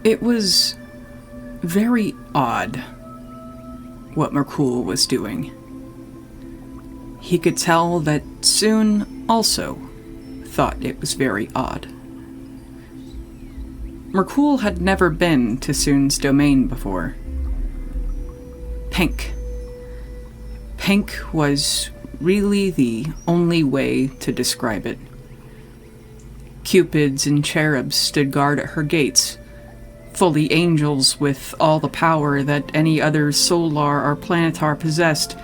It was very odd what Merkul was doing. He could tell that Soon also thought it was very odd. Merkul had never been to Soon's domain before. Pink. Pink was really the only way to describe it. Cupids and cherubs stood guard at her gates, fully angels with all the power that any other solar or planetar possessed.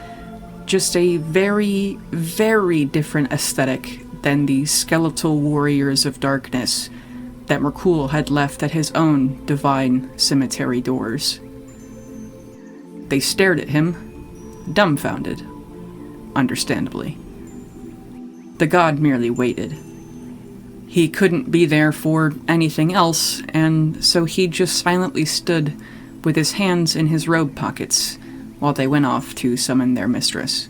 Just a very, very different aesthetic than the skeletal warriors of darkness that Merkul had left at his own divine cemetery doors. They stared at him, dumbfounded, understandably. The god merely waited. He couldn't be there for anything else, and so he just silently stood with his hands in his robe pockets while they went off to summon their mistress.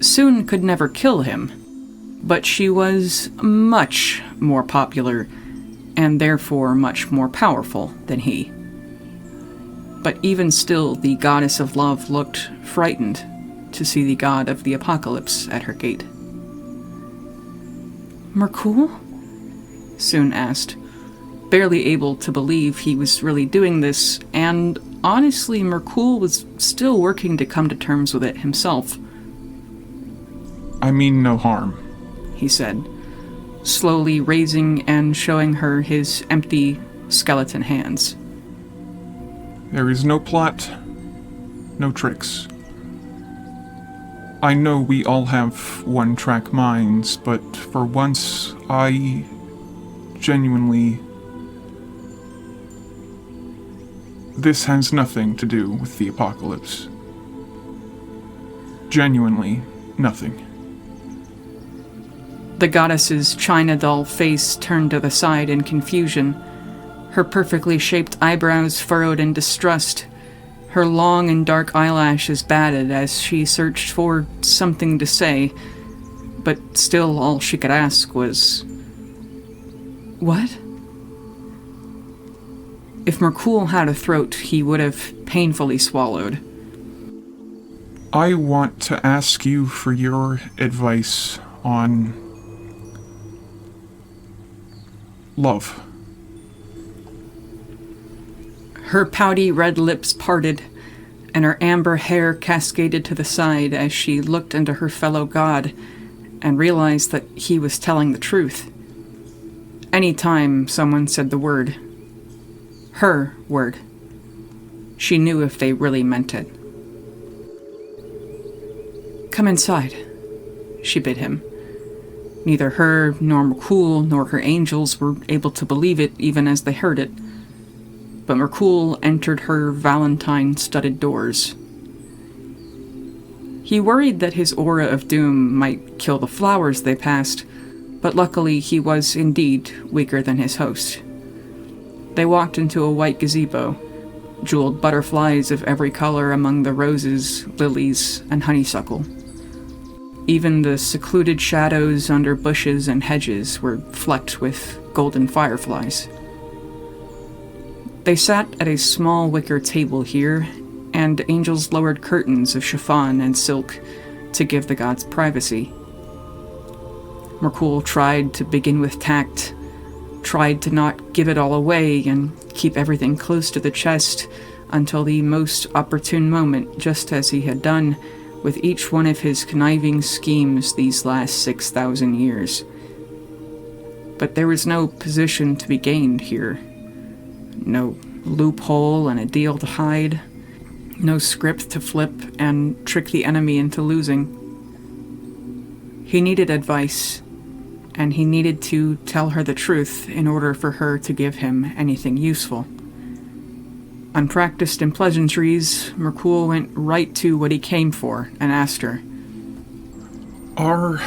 Soon could never kill him, but she was much more popular and therefore much more powerful than he. But even still, the goddess of love looked frightened to see the god of the apocalypse at her gate. Merkul? Soon asked, barely able to believe he was really doing this, and honestly, Merkul was still working to come to terms with it himself. I mean no harm, he said, slowly raising and showing her his empty, skeleton hands. There is no plot, no tricks. I know we all have one-track minds, but for once, I genuinely... This has nothing to do with the apocalypse. Genuinely nothing. The goddess's china doll face turned to the side in confusion, her perfectly shaped eyebrows furrowed in distrust, her long and dark eyelashes batted as she searched for something to say, but still all she could ask was, "What?" If Merkul had a throat, he would have painfully swallowed. I want to ask you for your advice on... love. Her pouty red lips parted, and her amber hair cascaded to the side as she looked into her fellow god and realized that he was telling the truth. Any time someone said the word, her word, she knew if they really meant it. "Come inside," she bid him. Neither her, nor Merkul, nor her angels were able to believe it even as they heard it. But Merkul entered her valentine-studded doors. He worried that his aura of doom might kill the flowers they passed, but luckily he was indeed weaker than his host. They walked into a white gazebo, jeweled butterflies of every color among the roses, lilies, and honeysuckle. Even the secluded shadows under bushes and hedges were flecked with golden fireflies. They sat at a small wicker table here, and angels lowered curtains of chiffon and silk to give the gods privacy. Merkul tried to begin with tact, tried to not give it all away and keep everything close to the chest until the most opportune moment, just as he had done with each one of his conniving schemes these last 6,000 years. But there was no position to be gained here. No loophole and a deal to hide. No script to flip and trick the enemy into losing. He needed advice, and he needed to tell her the truth in order for her to give him anything useful. Unpracticed in pleasantries, Merkul went right to what he came for and asked her, Are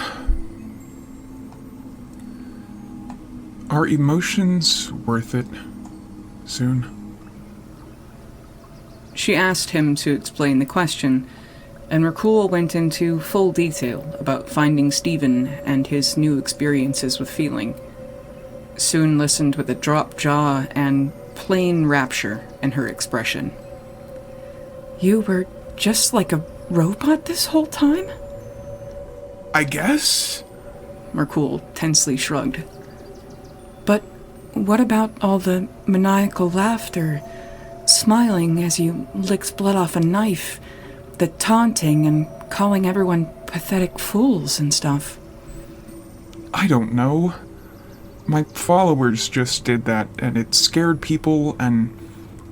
emotions worth it, Soon? She asked him to explain the question, and Merkul went into full detail about finding Stephen and his new experiences with feeling. Soon listened with a dropped jaw and plain rapture in her expression. You were just like a robot this whole time? I guess? Merkul tensely shrugged. But what about all the maniacal laughter, smiling as you licked blood off a knife, the taunting and calling everyone pathetic fools and stuff? I don't know. My followers just did that, and it scared people, and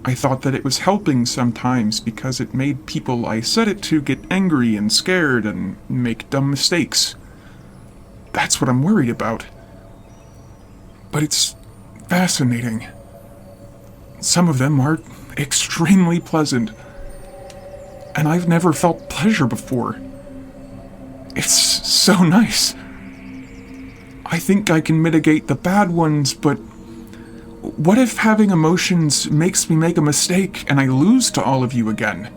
I thought that it was helping sometimes because it made people I said it to get angry and scared and make dumb mistakes. That's what I'm worried about. But it's fascinating. Some of them are extremely pleasant, and I've never felt pleasure before. It's so nice. I think I can mitigate the bad ones, but what if having emotions makes me make a mistake and I lose to all of you again?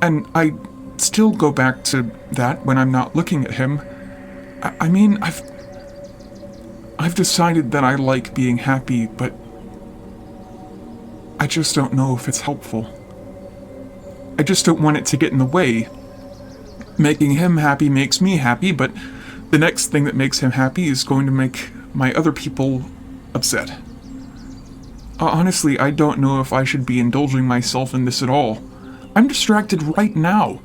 And I still go back to that when I'm not looking at him. I mean, I've decided that I like being happy, but I just don't know if it's helpful. I just don't want it to get in the way. Making him happy makes me happy, but the next thing that makes him happy is going to make my other people upset. Honestly, I don't know if I should be indulging myself in this at all. I'm distracted right now.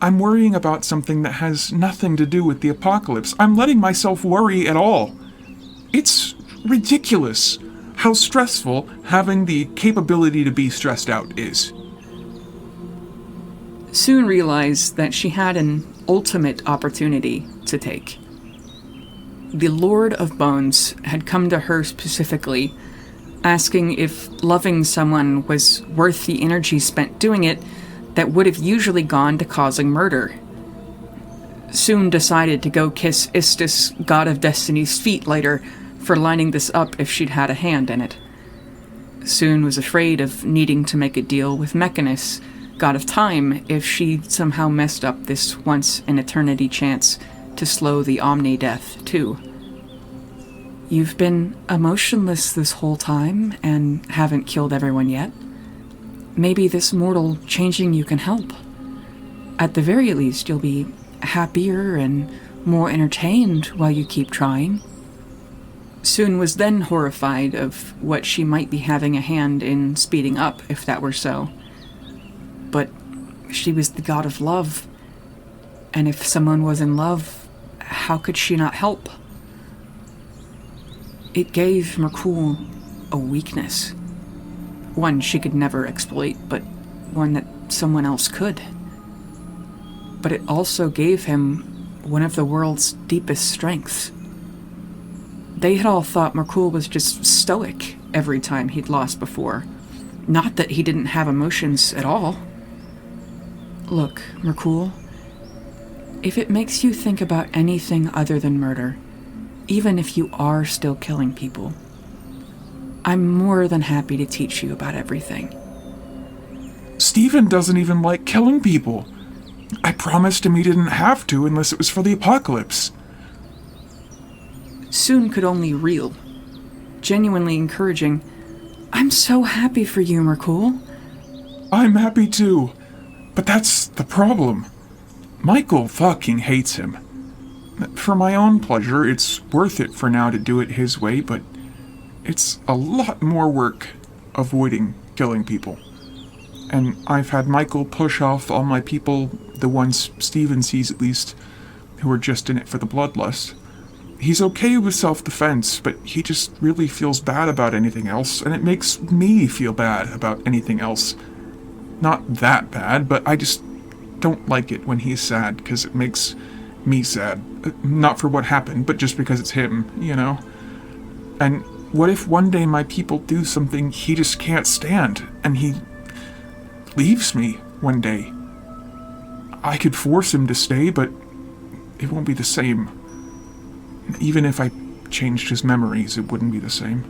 I'm worrying about something that has nothing to do with the apocalypse. I'm letting myself worry at all. It's ridiculous how stressful having the capability to be stressed out is. Soon realized that she had an ultimate opportunity to take. The Lord of Bones had come to her specifically, asking if loving someone was worth the energy spent doing it that would have usually gone to causing murder. Soon decided to go kiss Istis, god of destiny's feet later, for lining this up if she'd had a hand in it. Soon was afraid of needing to make a deal with Mechanus, god of time, if she somehow messed up this once-in-eternity chance to slow the Omni-Death, too. You've been emotionless this whole time and haven't killed everyone yet. Maybe this mortal changing you can help. At the very least, you'll be happier and more entertained while you keep trying. Soon was then horrified of what she might be having a hand in speeding up if that were so. But she was the god of love, and if someone was in love, how could she not help? It gave Merkul a weakness. One she could never exploit, but one that someone else could. But it also gave him one of the world's deepest strengths. They had all thought Merkul was just stoic every time he'd lost before. Not that he didn't have emotions at all. Look, Merkul, if it makes you think about anything other than murder, even if you are still killing people, I'm more than happy to teach you about everything. Stephen doesn't even like killing people. I promised him he didn't have to unless it was for the apocalypse. Soon could only reel, genuinely encouraging. I'm so happy for you, Merkul. I'm happy too, but that's the problem. Michael fucking hates him. For my own pleasure, it's worth it for now to do it his way, but it's a lot more work avoiding killing people. And I've had Michael push off all my people, the ones Stephen sees at least, who are just in it for the bloodlust. He's okay with self-defense, but he just really feels bad about anything else, and it makes me feel bad about anything else. Not that bad, but I just don't like it when he's sad, because it makes me sad. Not for what happened, but just because it's him, you know? And what if one day my people do something he just can't stand, and he leaves me one day? I could force him to stay, but it won't be the same. Even if I changed his memories, it wouldn't be the same.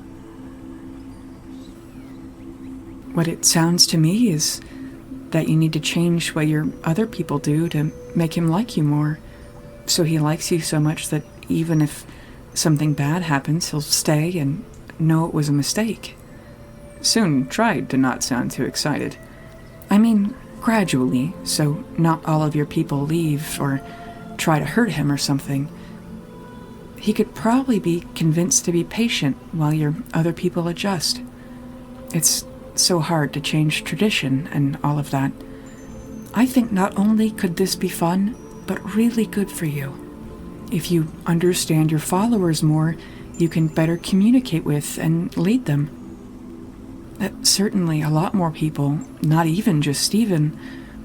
What it sounds to me is that you need to change what your other people do to make him like you more, so he likes you so much that even if Something bad happens, he'll stay and know it was a mistake. Soon tried to not sound too excited. I mean, gradually, so not all of your people leave or try to hurt him or something. He could probably be convinced to be patient while your other people adjust. It's so hard to change tradition and all of that. I think not only could this be fun, but really good for you. If you understand your followers more, you can better communicate with and lead them. Certainly a lot more people, not even just Steven,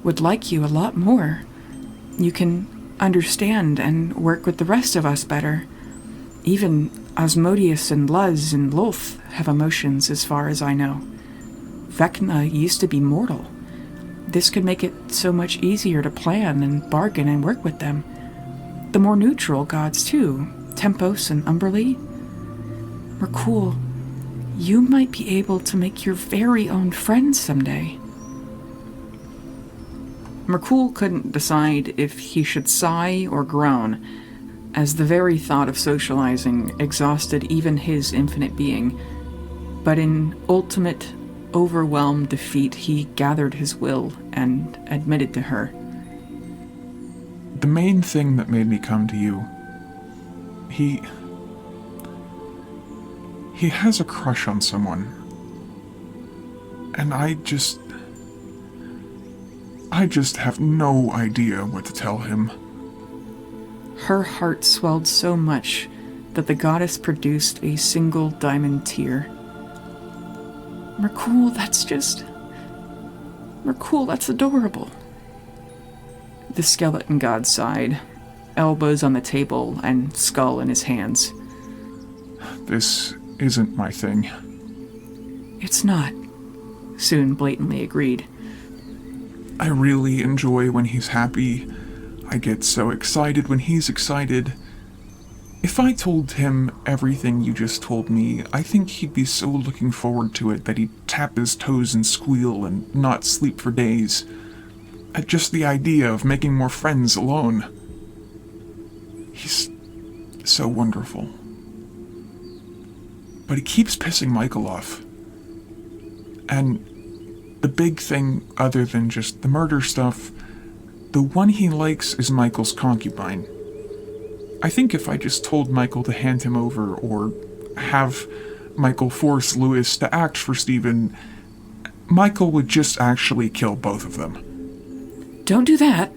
would like you a lot more. You can understand and work with the rest of us better. Even Asmodeus and Luz and Lolth have emotions as far as I know. Vecna used to be mortal. This could make it so much easier to plan and bargain and work with them. The more neutral gods too, Tempos and Umberlee. Merkul, you might be able to make your very own friends someday. Merkul couldn't decide if he should sigh or groan, as the very thought of socializing exhausted even his infinite being. But in ultimate, overwhelmed defeat, he gathered his will and admitted to her. The main thing that made me come to you, he has a crush on someone. And I just have no idea what to tell him. Her heart swelled so much that the goddess produced a single diamond tear. Merkul, that's adorable. The skeleton god sighed, elbows on the table and skull in his hands. This isn't my thing. It's not, Soon blatantly agreed. I really enjoy when he's happy. I get so excited when he's excited. If I told him everything you just told me, I think he'd be so looking forward to it that he'd tap his toes and squeal and not sleep for days. At just the idea of making more friends alone. He's so wonderful. But he keeps pissing Michael off. And the big thing, other than just the murder stuff, the one he likes is Michael's concubine. I think if I just told Michael to hand him over, or have Michael force Louis to act for Steven, Michael would just actually kill both of them. Don't do that.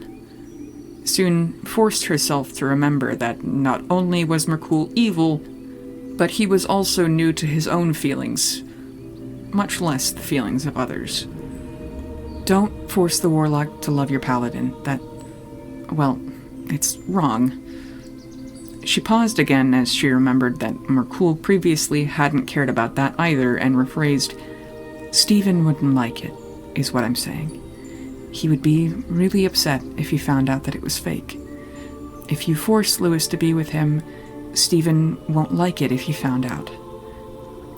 Soon forced herself to remember that not only was Merkul evil, but he was also new to his own feelings, much less the feelings of others. Don't force the warlock to love your paladin. Well, it's wrong. She paused again as she remembered that Merkul previously hadn't cared about that either, and rephrased, Steven wouldn't like it, is what I'm saying. He would be really upset if he found out that it was fake. If you force Louis to be with him, Steven won't like it if he found out.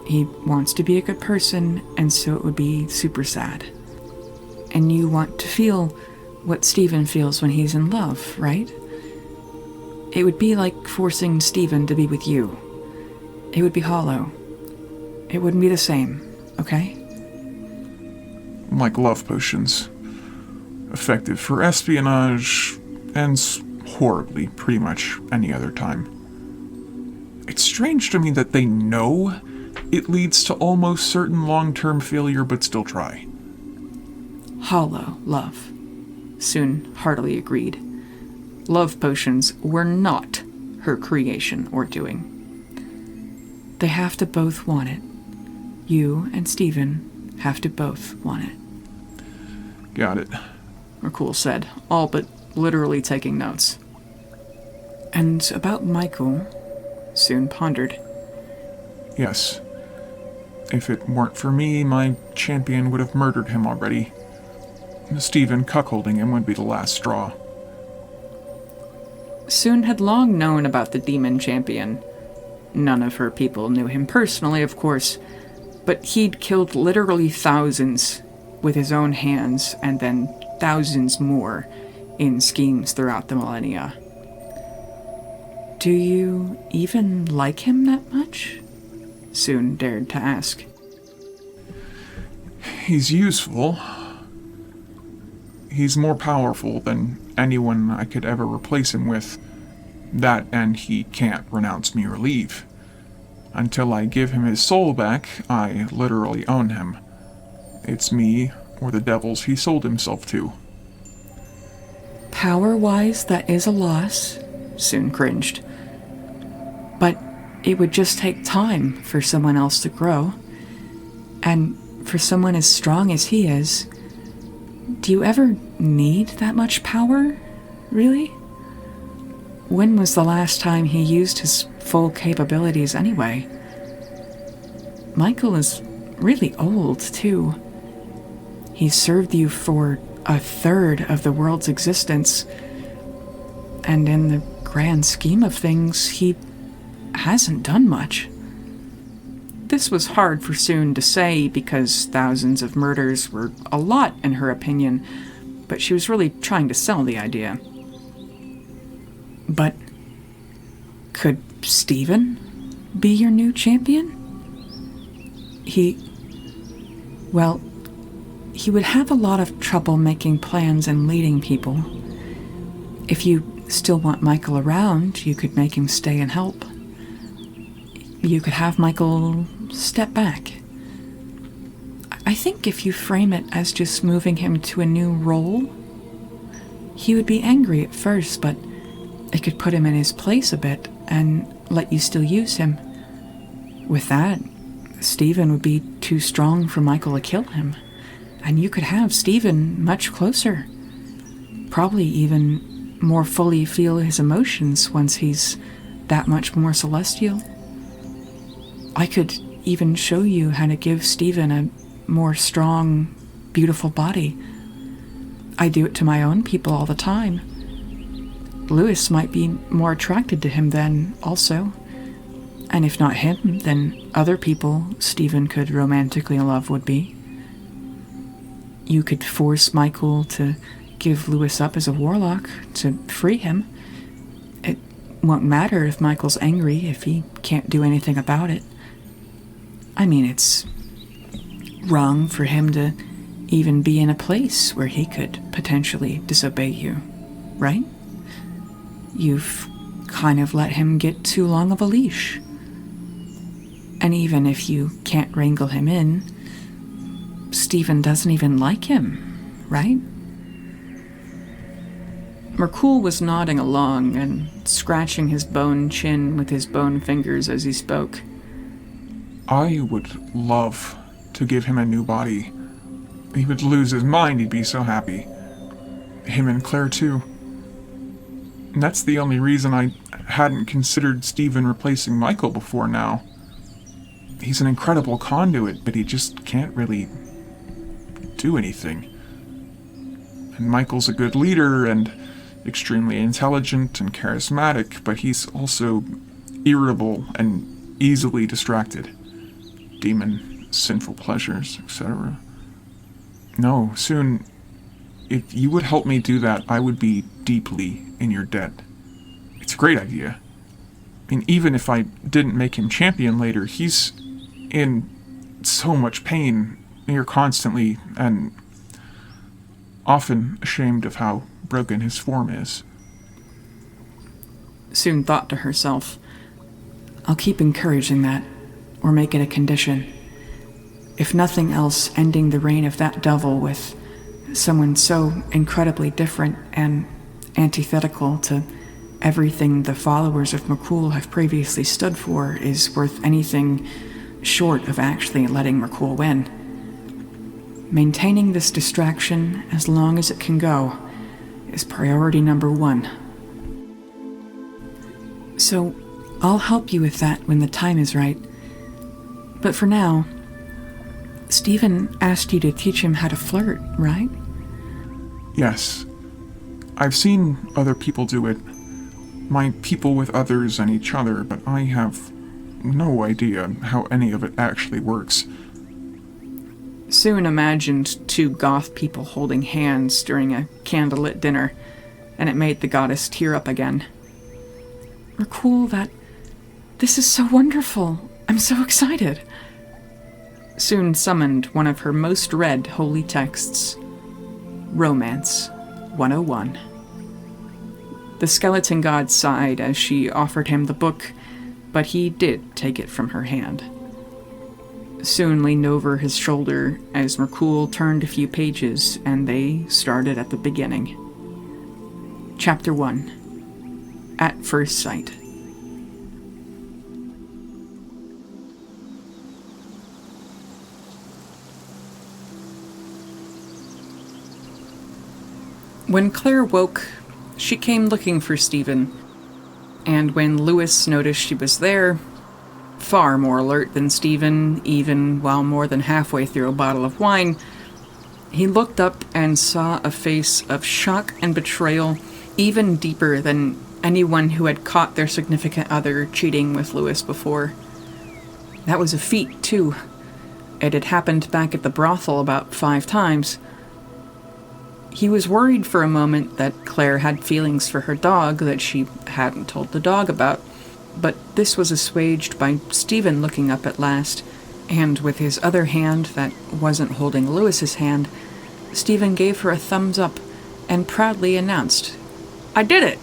He wants to be a good person, and so it would be super sad. And you want to feel what Steven feels when he's in love, right? It would be like forcing Steven to be with you. It would be hollow. It wouldn't be the same, okay? Like love potions. Effective for espionage, ends horribly pretty much any other time. It's strange to me that they know it leads to almost certain long-term failure but still try. Hollow love. Soon heartily agreed. Love potions were not her creation or doing. They have to both want it. You and Steven have to both want it. Got it, Merkul said, all but literally taking notes. And about Michael, Soon pondered. Yes. If it weren't for me, my champion would have murdered him already. Steven cuckolding him would be the last straw. Soon had long known about the demon champion. None of her people knew him personally, of course, but he'd killed literally thousands with his own hands, and then thousands more in schemes throughout the millennia. Do you even like him that much? Soon dared to ask. He's useful. He's more powerful than anyone I could ever replace him with. That, and he can't renounce me or leave. Until I give him his soul back, I literally own him. It's me or the devils he sold himself to. Power-wise, that is a loss, Soon cringed. But it would just take time for someone else to grow. And for someone as strong as he is, do you ever need that much power, really? When was the last time he used his full capabilities anyway? Michael is really old, too. He served you for a third of the world's existence, and in the grand scheme of things, he hasn't done much. This was hard for Soon to say because thousands of murders were a lot in her opinion, but she was really trying to sell the idea. But could Steven be your new champion? He would have a lot of trouble making plans and leading people. If you still want Michael around, you could make him stay and help. You could have Michael step back. I think if you frame it as just moving him to a new role, he would be angry at first, but it could put him in his place a bit and let you still use him. With that, Steven would be too strong for Michael to kill him, and you could have Steven much closer. Probably even more fully feel his emotions once he's that much more celestial. I could even show you how to give Steven a more strong, beautiful body. I do it to my own people all the time. Louis might be more attracted to him then, also. And if not him, then other people Steven could romantically love would be. You could force Michael to give Louis up as a warlock to free him. It won't matter if Michael's angry if he can't do anything about it. I mean, it's wrong for him to even be in a place where he could potentially disobey you, right? You've kind of let him get too long of a leash. And even if you can't wrangle him in, Steven doesn't even like him, right? Merkul was nodding along and scratching his bone chin with his bone fingers as he spoke. I would love to give him a new body. He would lose his mind, he'd be so happy. Him and Claire, too. And that's the only reason I hadn't considered Steven replacing Michael before now. He's an incredible conduit, but he just can't really do anything. And Michael's a good leader and extremely intelligent and charismatic, but he's also irritable and easily distracted. Demon, sinful pleasures, etc. No, Soon, if you would help me do that, I would be deeply in your debt. It's a great idea. I mean, even if I didn't make him champion later, he's in so much pain. You're constantly and often ashamed of how broken his form is. Soon thought to herself, I'll keep encouraging that, or make it a condition. If nothing else, ending the reign of that devil with someone so incredibly different and antithetical to everything the followers of Merkul have previously stood for is worth anything short of actually letting Merkul win. Maintaining this distraction as long as it can go is priority number 1. So, I'll help you with that when the time is right. But for now, Steven asked you to teach him how to flirt, right? Yes. I've seen other people do it. My people with others and each other, but I have no idea how any of it actually works. Soon imagined 2 goth people holding hands during a candlelit dinner, and it made the goddess tear up again. Raquel, this is so wonderful. I'm so excited. Soon summoned one of her most read holy texts, Romance 101. The skeleton god sighed as she offered him the book, but he did take it from her hand. Soon leaned over his shoulder as Merkul turned a few pages, and they started at the beginning. Chapter 1. At First Sight. When Claire woke, she came looking for Stephen, and when Louis noticed she was there, far more alert than Stephen, even while more than halfway through a bottle of wine, he looked up and saw a face of shock and betrayal even deeper than anyone who had caught their significant other cheating with Louis before. That was a feat, too. It had happened back at the brothel about 5 times. He was worried for a moment that Claire had feelings for her dog that she hadn't told the dog about, but this was assuaged by Stephen looking up at last, and with his other hand that wasn't holding Louis's hand, Stephen gave her a thumbs up and proudly announced, "I did it!"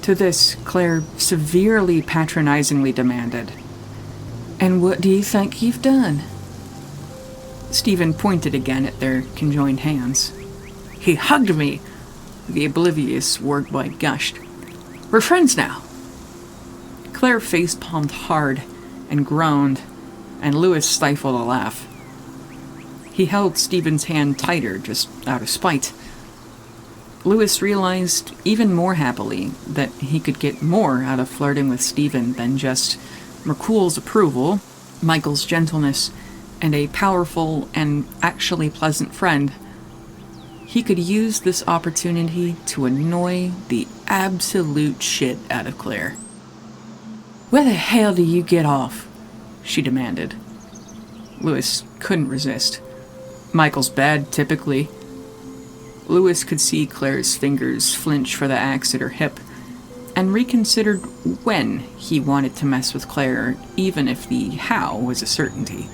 To this, Claire severely patronizingly demanded, "And what do you think you've done?" Stephen pointed again at their conjoined hands. "He hugged me," the oblivious word boy gushed. "We're friends now." Claire face-palmed hard and groaned, and Louis stifled a laugh. He held Stephen's hand tighter, just out of spite. Louis realized even more happily that he could get more out of flirting with Stephen than just Merkul's approval, Michael's gentleness, and a powerful and actually pleasant friend. He could use this opportunity to annoy the absolute shit out of Claire. "Where the hell do you get off?" she demanded. Louis couldn't resist. Michael's bed, typically. Louis could see Claire's fingers flinch for the axe at her hip, and reconsidered when he wanted to mess with Claire, even if the how was a certainty.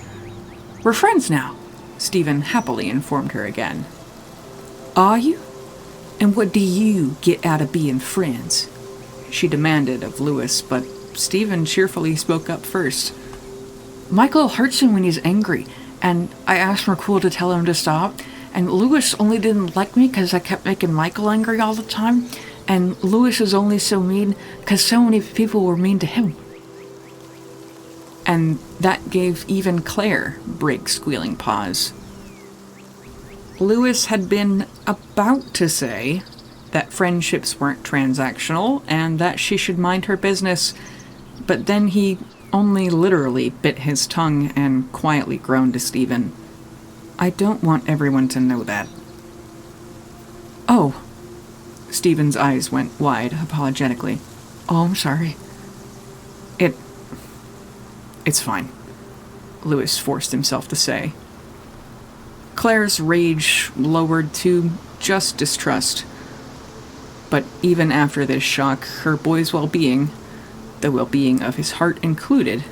"We're friends now," Stephen happily informed her again. "Are you? And what do you get out of being friends?" she demanded of Louis, but Stephen cheerfully spoke up first. "Michael hurts him when he's angry, and I asked Merkul to tell him to stop, and Louis only didn't like me because I kept making Michael angry all the time, and Louis is only so mean because so many people were mean to him." And that gave even Claire break squealing pause. Louis had been about to say that friendships weren't transactional and that she should mind her business, but then he only literally bit his tongue and quietly groaned to Stephen, "I don't want everyone to know that." "Oh." Stephen's eyes went wide apologetically. "Oh, I'm sorry." It's fine," Louis forced himself to say. Claire's rage lowered to just distrust. But even after this shock, her boy's well-being, the well-being of his heart included,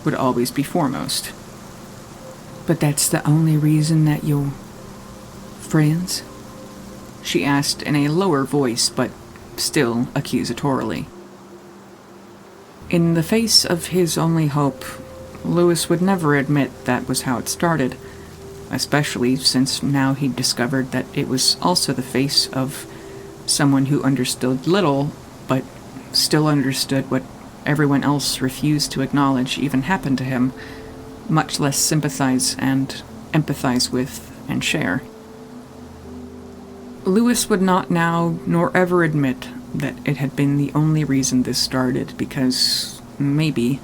would always be foremost. "But that's the only reason that you're friends?" she asked in a lower voice, but still accusatorily. In the face of his only hope, Louis would never admit that was how it started, especially since now he'd discovered that it was also the face of someone who understood little, but still understood what everyone else refused to acknowledge even happened to him, much less sympathize and empathize with and share. Louis would not now nor ever admit that it had been the only reason this started, because maybe,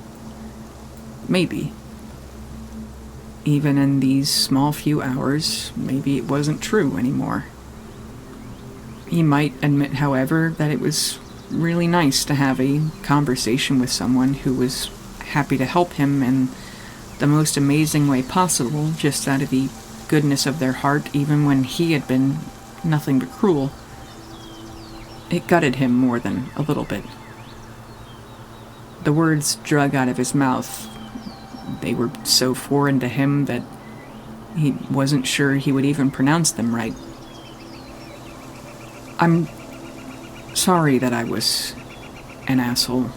even in these small few hours, maybe it wasn't true anymore. He might admit, however, that it was really nice to have a conversation with someone who was happy to help him in the most amazing way possible, just out of the goodness of their heart, even when he had been nothing but cruel. It gutted him more than a little bit. The words drug out of his mouth. They were so foreign to him that he wasn't sure he would even pronounce them right. I'm sorry that I was an asshole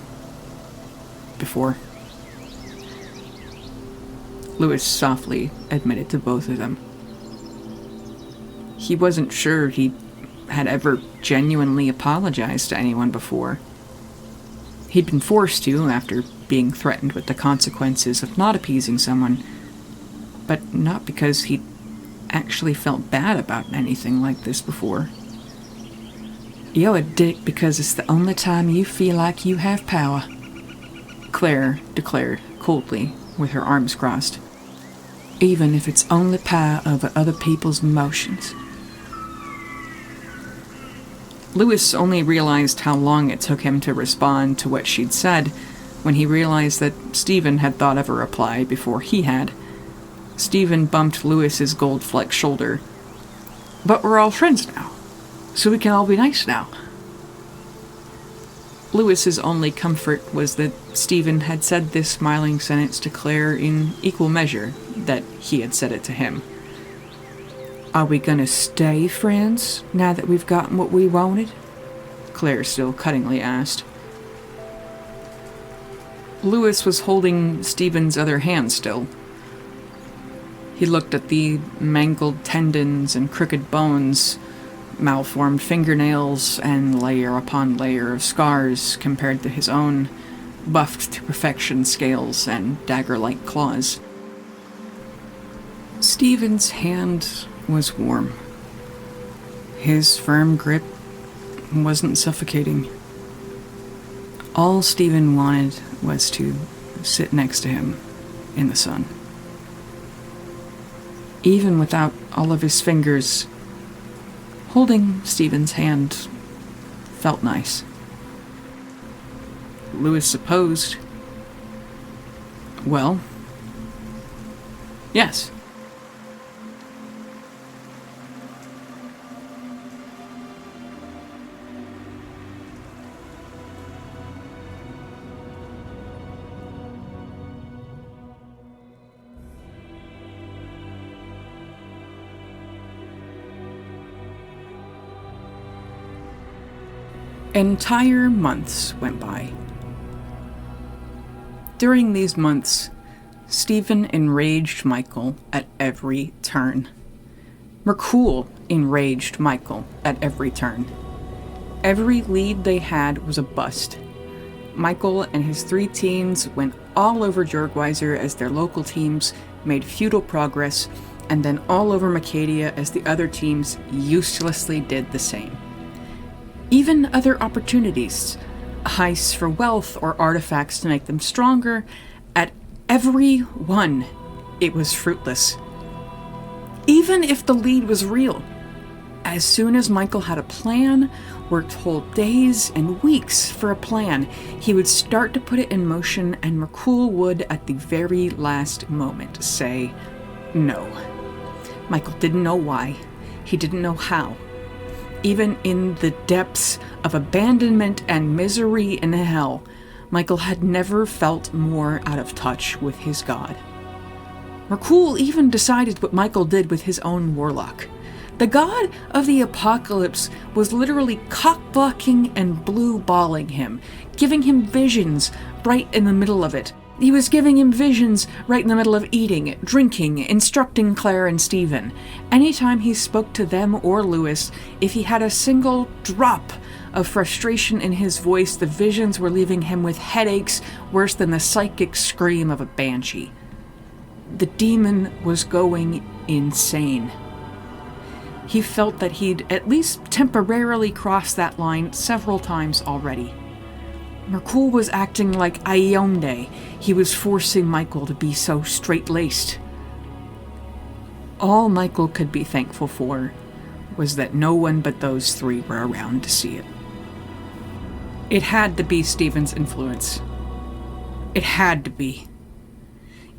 before. Louis softly admitted to both of them. He wasn't sure he had ever genuinely apologized to anyone before. He'd been forced to after being threatened with the consequences of not appeasing someone, but not because he'd actually felt bad about anything like this before. You're a dick because it's the only time you feel like you have power, Claire declared coldly, with her arms crossed. Even if it's only power over other people's emotions. Louis only realized how long it took him to respond to what she'd said when he realized that Stephen had thought of a reply before he had. Stephen bumped Louis's gold-flecked shoulder. But we're all friends now, so we can all be nice now. Louis's only comfort was that Stephen had said this smiling sentence to Claire in equal measure that he had said it to him. Are we gonna stay friends now that we've gotten what we wanted? Claire still cuttingly asked. Louis was holding Stephen's other hand still. He looked at the mangled tendons and crooked bones, malformed fingernails, and layer upon layer of scars compared to his own buffed to perfection scales and dagger-like claws. Stephen's hand was warm. His firm grip wasn't suffocating. All Stephen wanted was to sit next to him in the sun. Even without all of his fingers, holding Stephen's hand felt nice. Louis supposed. Well, yes. Entire months went by. During these months, Stephen enraged Michael at every turn. Mercoul enraged Michael at every turn. Every lead they had was a bust. Michael and his 3 teams went all over Jorgweiser as their local teams made futile progress, and then all over Macadia as the other teams uselessly did the same. Even other opportunities, heists for wealth or artifacts to make them stronger, at every one, it was fruitless. Even if the lead was real, as soon as Michael had a plan, worked whole days and weeks for a plan, he would start to put it in motion, and Mercoul would, at the very last moment, say no. Michael didn't know why. He didn't know how. Even in the depths of abandonment and misery in hell, Michael had never felt more out of touch with his god. Mercoul even decided what Michael did with his own warlock. The god of the apocalypse was literally cock-blocking and blue-balling him, giving him visions right in the middle of it. He was giving him visions right in the middle of eating, drinking, instructing Claire and Stephen. Anytime he spoke to them or Louis, if he had a single drop of frustration in his voice, the visions were leaving him with headaches worse than the psychic scream of a banshee. The demon was going insane. He felt that he'd at least temporarily crossed that line several times already. Mercoul was acting like Ionde. He was forcing Michael to be so straight-laced. All Michael could be thankful for was that no one but those 3 were around to see it. It had to be Stephen's influence. It had to be.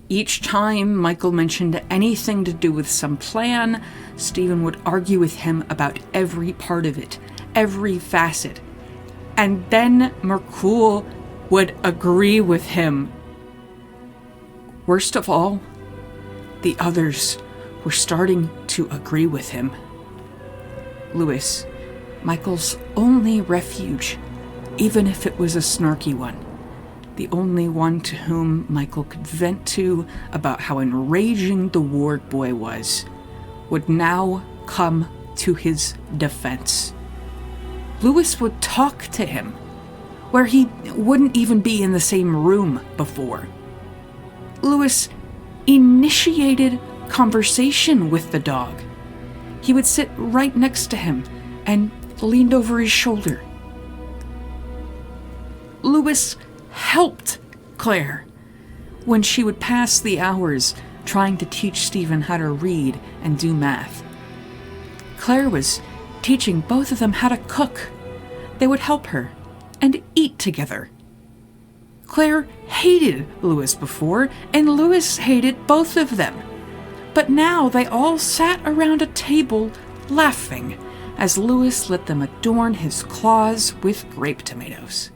Each time Michael mentioned anything to do with some plan, Stephen would argue with him about every part of it, every facet. And then Merkul would agree with him. Worst of all, the others were starting to agree with him. Louis, Michael's only refuge, even if it was a snarky one, the only one to whom Michael could vent to about how enraging the ward boy was, would now come to his defense. Louis would talk to him, where he wouldn't even be in the same room before. Louis initiated conversation with the dog. He would sit right next to him and leaned over his shoulder. Louis helped Claire when she would pass the hours trying to teach Stephen how to read and do math. Claire was teaching both of them how to cook. They would help her and eat together. Claire hated Louis before, and Louis hated both of them. But now they all sat around a table laughing as Louis let them adorn his claws with grape tomatoes.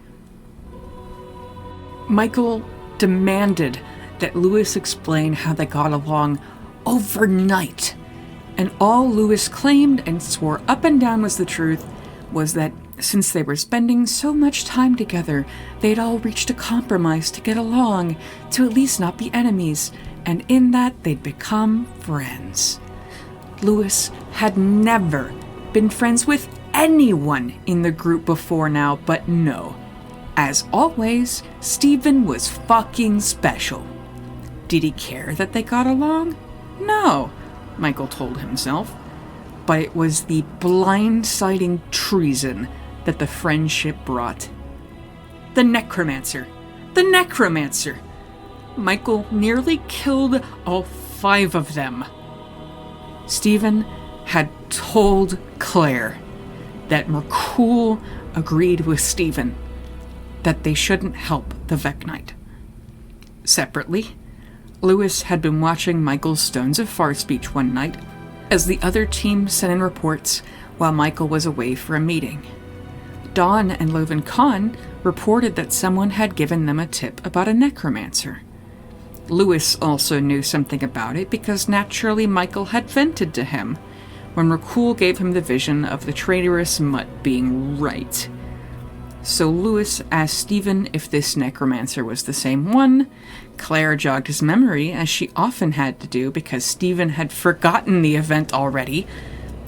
Michael demanded that Louis explain how they got along overnight, and all Louis claimed and swore up and down was the truth was that since they were spending so much time together, they'd all reached a compromise to get along, to at least not be enemies, and in that they'd become friends. Louis had never been friends with anyone in the group before now, but no. As always, Stephen was fucking special. Did he care that they got along? No, Michael told himself. But it was the blindsiding treason that the friendship brought. The necromancer! The necromancer! Michael nearly killed all 5 of them. Stephen had told Claire that Merkul agreed with Stephen that they shouldn't help the Veknight. Separately, Louis had been watching Michael's Stones of Far speech one night as the other team sent in reports while Michael was away for a meeting. Dawn and Loven Khan reported that someone had given them a tip about a necromancer. Louis also knew something about it because naturally Michael had vented to him when Merkul gave him the vision of the traitorous Mutt being right. So Louis asked Stephen if this necromancer was the same one. Claire jogged his memory, as she often had to do because Stephen had forgotten the event already,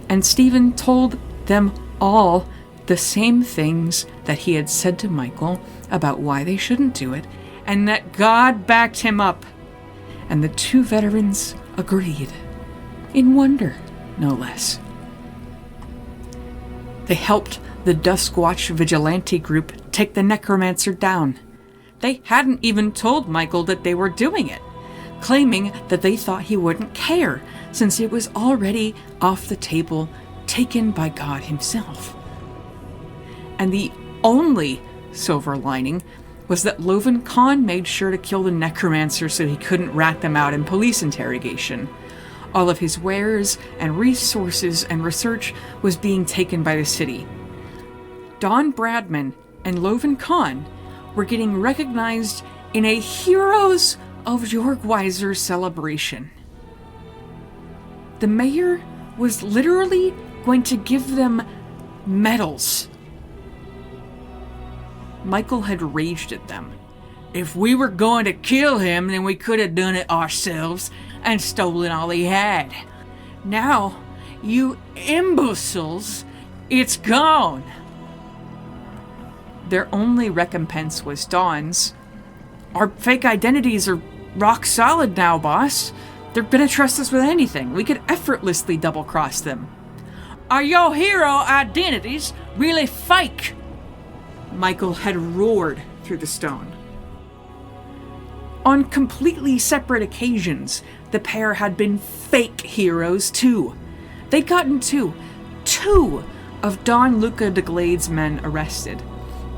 and Stephen told them all the same things that he had said to Michael about why they shouldn't do it, and that God backed him up. And the 2 veterans agreed. In wonder, no less. They helped the Duskwatch vigilante group take the necromancer down. They hadn't even told Michael that they were doing it, claiming that they thought he wouldn't care since it was already off the table, taken by God himself. And the only silver lining was that Loven Khan made sure to kill the necromancer so he couldn't rat them out in police interrogation. All of his wares and resources and research was being taken by the city. Don Bradman and Loven Khan were getting recognized in a Heroes of Yorgweiser celebration. The mayor was literally going to give them medals. Michael had raged at them. If we were going to kill him, then we could have done it ourselves and stolen all he had. Now, you imbeciles, it's gone. Their only recompense was Dawn's. Our fake identities are rock solid now, boss. They're gonna trust us with anything. We could effortlessly double-cross them. Are your hero identities really fake? Michael had roared through the stone. On completely separate occasions, the pair had been fake heroes too. They'd gotten two of Don Luca de Glade's men arrested.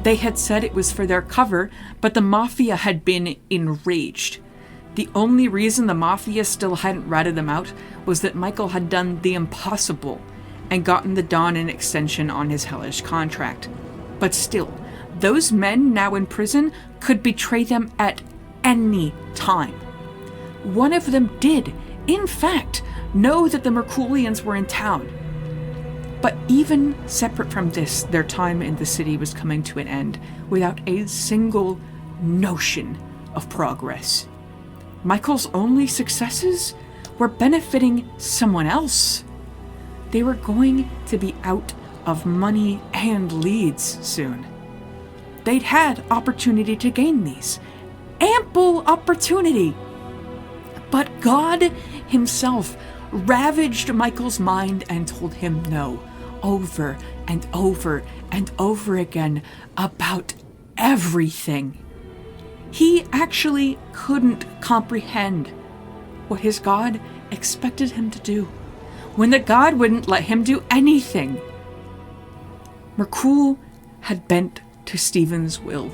They had said it was for their cover, but the Mafia had been enraged. The only reason the Mafia still hadn't ratted them out was that Michael had done the impossible and gotten the Don an extension on his hellish contract. But still, Those men now in prison could betray them at any time. One of them did, in fact, know that the Merculians were in town. But even separate from this, their time in the city was coming to an end without a single notion of progress. Michael's only successes were benefiting someone else. They were going to be out of money and leads soon. They'd had opportunity to gain these. Ample opportunity. But God himself ravaged Michael's mind and told him no, over and over and over again, about everything. He actually couldn't comprehend what his God expected him to do, when the God wouldn't let him do anything. Mercule had bent to Stephen's will.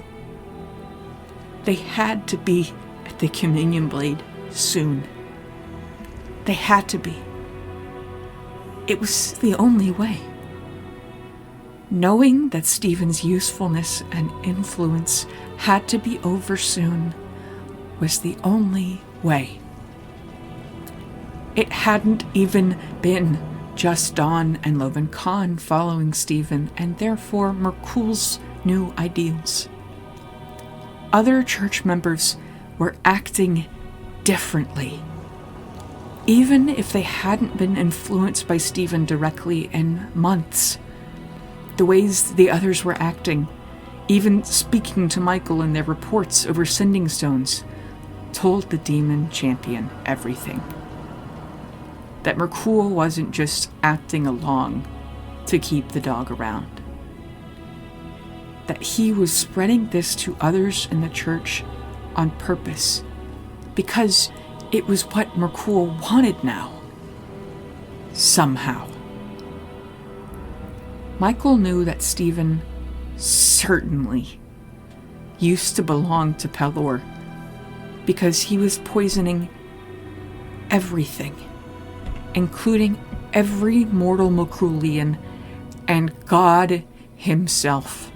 They had to be at the communion blade soon. They had to be. It was the only way. Knowing that Stephen's usefulness and influence had to be over soon was the only way. It hadn't even been just Don and Loven Khan following Stephen, and therefore Mercule's new ideals. Other church members were acting differently. Even if they hadn't been influenced by Stephen directly in months, the ways the others were acting, even speaking to Michael in their reports over sending stones, told the demon champion everything. That Mercule wasn't just acting along to keep the dog around. That he was spreading this to others in the church on purpose, because it was what Mercule wanted now. Somehow. Michael knew that Stephen certainly used to belong to Pelor, because he was poisoning everything, including every mortal Merculian and God himself.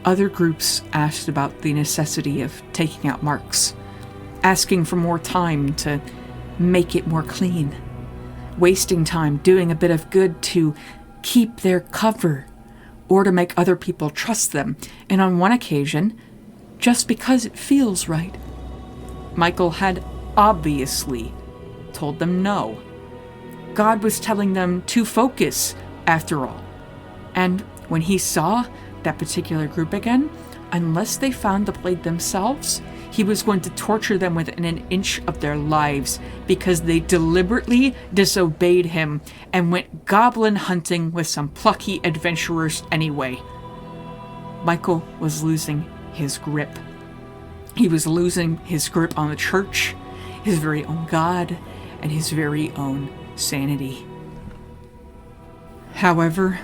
Other groups asked about the necessity of taking out marks, asking for more time to make it more clean, wasting time doing a bit of good to keep their cover or to make other people trust them, and on one occasion, just because it feels right. Michael had obviously told them no. God was telling them to focus, after all. And when he saw that particular group again, unless they found the blade themselves, he was going to torture them within an inch of their lives because they deliberately disobeyed him and went goblin hunting with some plucky adventurers anyway. Michael was losing his grip. He was losing his grip on the church, his very own God, and his very own sanity. However,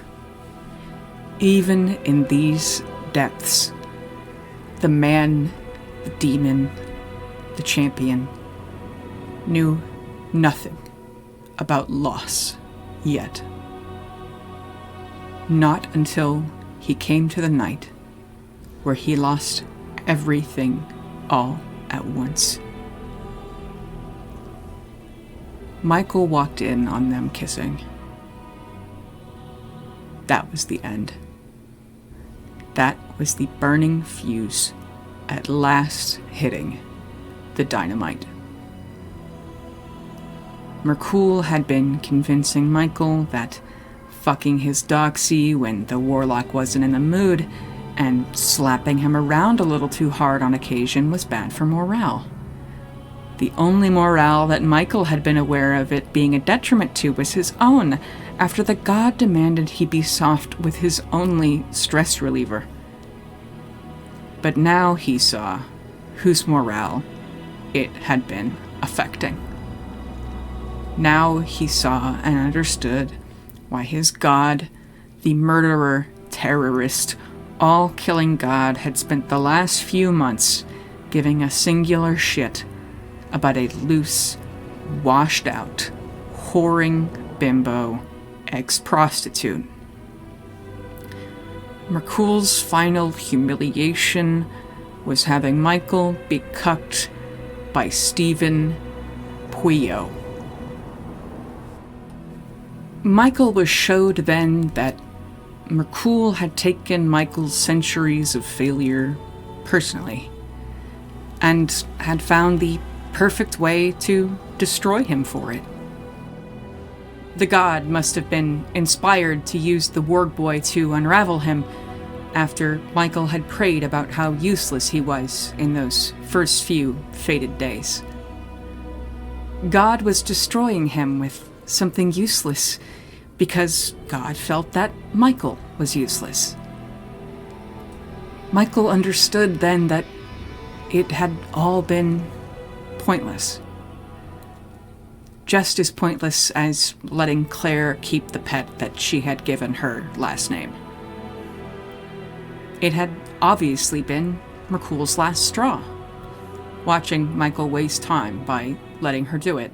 even in these depths, the man, the demon, the champion, knew nothing about loss yet. Not until he came to the night where he lost everything all at once. Michael walked in on them kissing. That was the end. That was the burning fuse at last hitting the dynamite. Mercule had been convincing Michael that fucking his doxy when the warlock wasn't in the mood and slapping him around a little too hard on occasion was bad for morale. The only morale that Michael had been aware of it being a detriment to was his own, after the god demanded he be soft with his only stress reliever. But now he saw whose morale it had been affecting. Now he saw and understood why his god, the murderer, terrorist, all-killing god, had spent the last few months giving a singular shit about a loose, washed-out, whoring bimbo ex-prostitute. Merkul's final humiliation was having Michael be cucked by Stephen Puyo. Michael was showed then that Merkul had taken Michael's centuries of failure personally, and had found the perfect way to destroy him for it. The god must have been inspired to use the Warg Boy to unravel him after Michael had prayed about how useless he was in those first few fated days. God was destroying him with something useless because God felt that Michael was useless. Michael understood then that it had all been pointless. Just as pointless as letting Claire keep the pet that she had given her last name. It had obviously been Merkul's last straw, watching Michael waste time by letting her do it.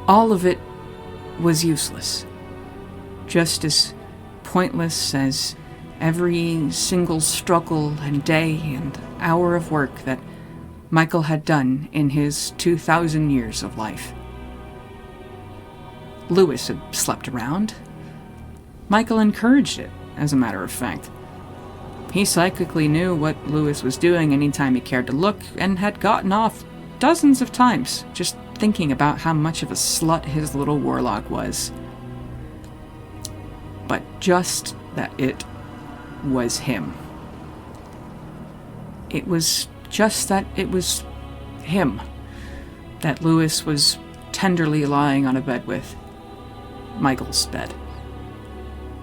All of it was useless, just as pointless as every single struggle and day and hour of work that Michael had done in his 2,000 years of life. Lewis had slept around. Michael encouraged it, as a matter of fact. He psychically knew what Lewis was doing anytime he cared to look, and had gotten off dozens of times just thinking about how much of a slut his little warlock was. But just that it was him. It was just that it was him that Lewis was tenderly lying on a bed with. Michael's bed.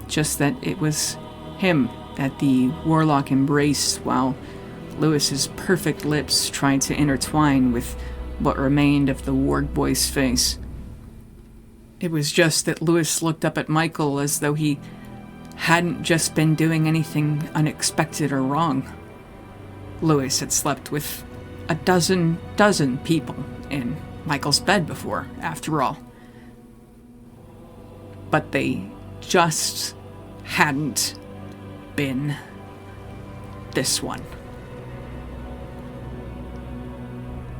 Just that it was him that the warlock embraced while Lewis's perfect lips tried to intertwine with what remained of the Warg Boy's face. It was just that Lewis looked up at Michael as though he hadn't just been doing anything unexpected or wrong. Lewis had slept with a dozen people in Michael's bed before, after all. But they just hadn't been this one.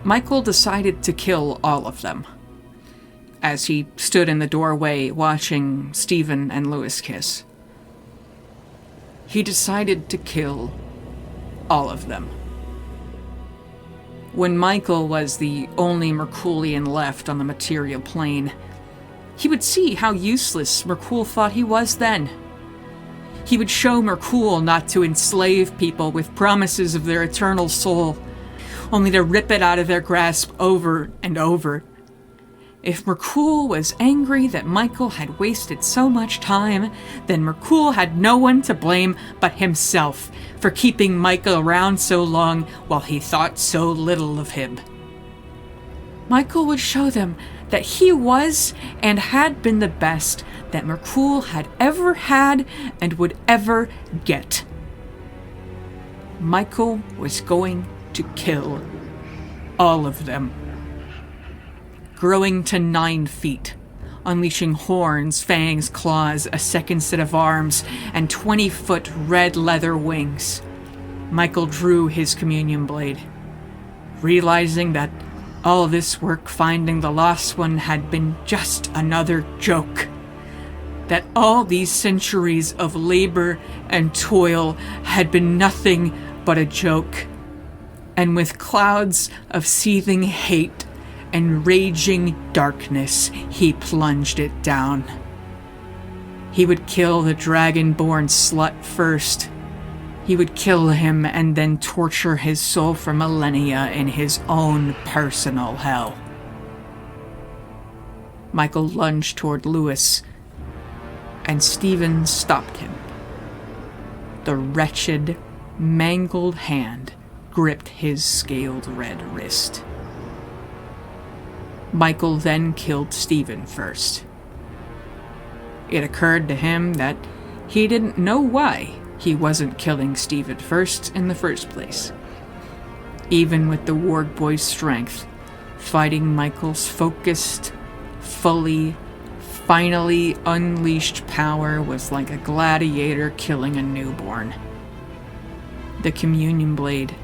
Michael decided to kill all of them. As he stood in the doorway watching Stephen and Lewis kiss. He decided to kill all of them. When Michael was the only Merkulian left on the material plane, he would see how useless Merkul thought he was then. He would show Merkul not to enslave people with promises of their eternal soul, only to rip it out of their grasp over and over. If Merkul was angry that Michael had wasted so much time, then Merkul had no one to blame but himself for keeping Michael around so long while he thought so little of him. Michael would show them that he was and had been the best that Merkul had ever had and would ever get. Michael was going to kill all of them. Growing to 9 feet, unleashing horns, fangs, claws, a second set of arms, and 20-foot red leather wings, Michael drew his communion blade, realizing that all this work finding the lost one had been just another joke. That all these centuries of labor and toil had been nothing but a joke. And with clouds of seething hate and raging darkness, he plunged it down. He would kill the dragon-born slut first. He would kill him and then torture his soul for millennia in his own personal hell. Michael lunged toward Lewis, and Stephen stopped him. The wretched, mangled hand gripped his scaled red wrist. Michael then killed Stephen first. It occurred to him that he didn't know why he wasn't killing Stephen first in the first place. Even with the Warg Boy's strength, fighting Michael's focused, fully, finally unleashed power was like a gladiator killing a newborn. The communion blade,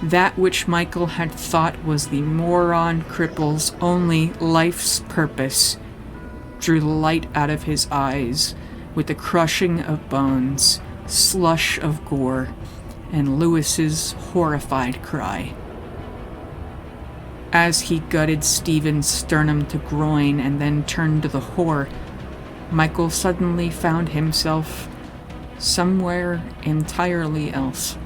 that which Michael had thought was the moron cripple's only life's purpose, drew the light out of his eyes with the crushing of bones, slush of gore, and Lewis's horrified cry. As he gutted Stephen's sternum to groin and then turned to the whore, Michael suddenly found himself somewhere entirely else.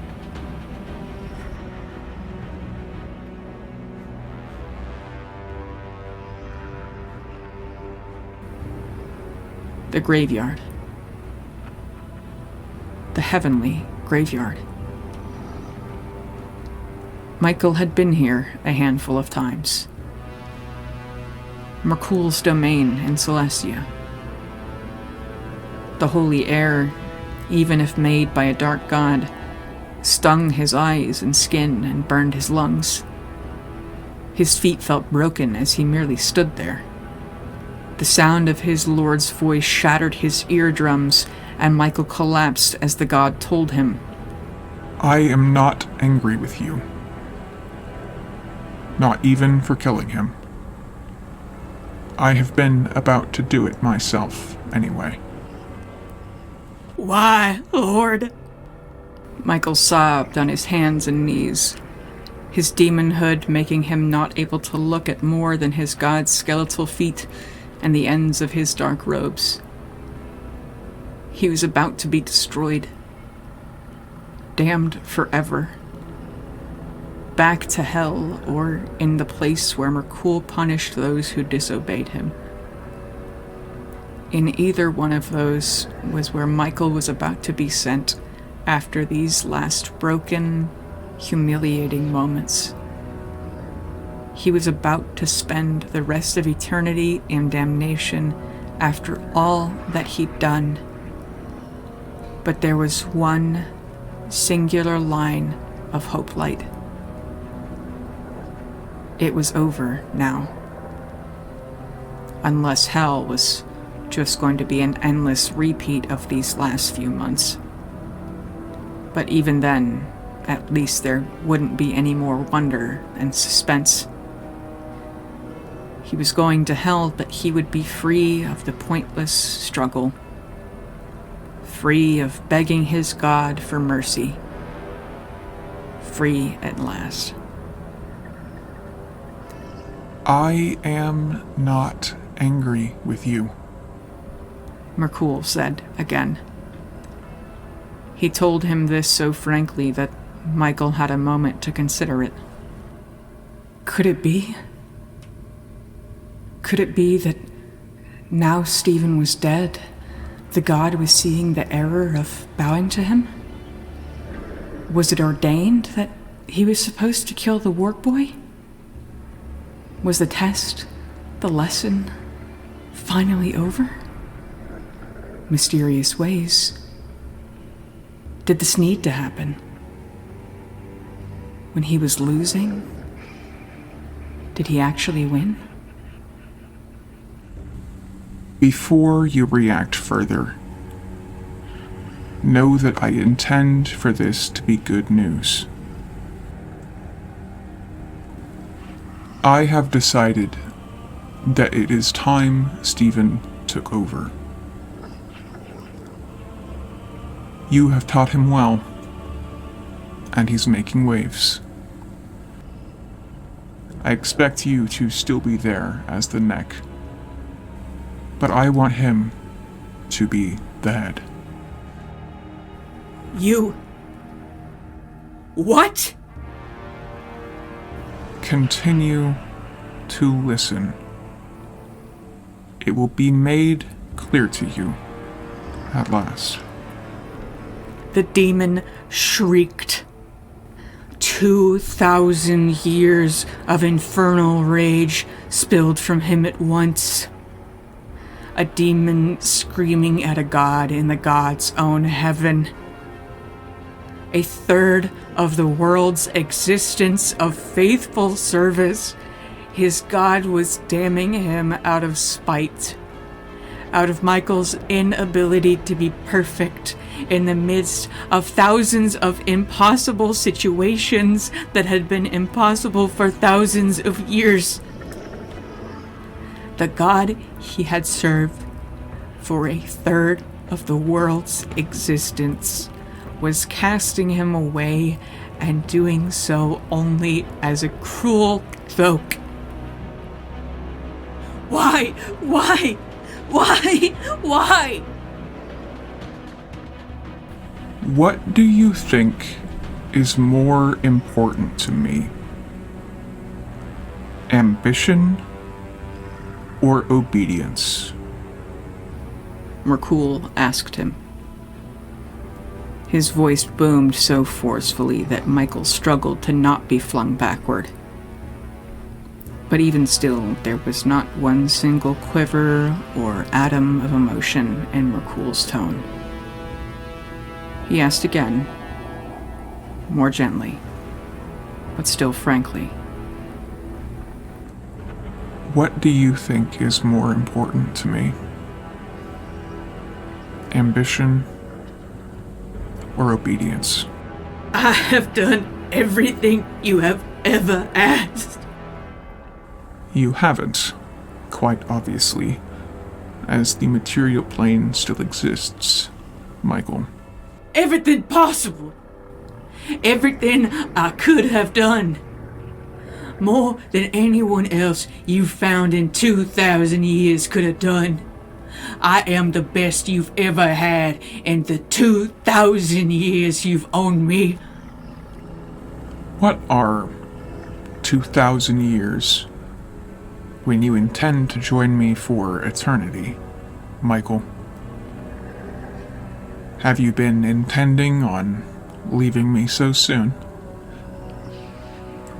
The graveyard. The heavenly graveyard. Michael had been here a handful of times. Merkul's domain in Celestia. The holy air, even if made by a dark god, stung his eyes and skin and burned his lungs. His feet felt broken as he merely stood there. The sound of his lord's voice shattered his eardrums, and Michael collapsed as the god told him, I am not angry with you. Not even for killing him. I have been about to do it myself, anyway. Why, Lord? Michael sobbed on his hands and knees, his demonhood making him not able to look at more than his god's skeletal feet and the ends of his dark robes. He was about to be destroyed. Damned forever. Back to hell, or in the place where Merkul punished those who disobeyed him. In either one of those was where Michael was about to be sent after these last broken, humiliating moments. He was about to spend the rest of eternity in damnation after all that he'd done. But there was one singular line of hope light. It was over now. Unless hell was just going to be an endless repeat of these last few months. But even then, at least there wouldn't be any more wonder and suspense. He was going to hell, but he would be free of the pointless struggle. Free of begging his God for mercy. Free at last. I am not angry with you, Merkul said again. He told him this so frankly that Michael had a moment to consider it. Could it be? Could it be that now Stephen was dead, the god was seeing the error of bowing to him? Was it ordained that he was supposed to kill the work boy? Was the test, the lesson, finally over? Mysterious ways. Did this need to happen? When he was losing, did he actually win? Before you react further, know that I intend for this to be good news. I have decided that it is time Stephen took over. You have taught him well, and he's making waves. I expect you to still be there as the neck, but I want him to be the head. You... What? Continue to listen. It will be made clear to you at last. The demon shrieked. 2,000 years of infernal rage spilled from him at once. A demon screaming at a god in the god's own heaven. A third of the world's existence of faithful service, his god was damning him out of spite. out of Michael's inability to be perfect in the midst of thousands of impossible situations that had been impossible for thousands of years. The God he had served for a third of the world's existence was casting him away, and doing so only as a cruel joke. Why? Why? Why? Why? What do you think is more important to me? Ambition or obedience? Merkul asked him. His voice boomed so forcefully that Michael struggled to not be flung backward. But even still, there was not one single quiver or atom of emotion in Merkul's tone. He asked again, more gently, but still frankly. What do you think is more important to me? Ambition or obedience? I have done everything you have ever asked. You haven't, quite obviously, as the material plane still exists, Michael. Everything possible. Everything I could have done. More than anyone else you've found in 2,000 years could have done. I am the best you've ever had in the 2,000 years you've owned me. What are 2,000 years when you intend to join me for eternity, Michael? Have you been intending on leaving me so soon?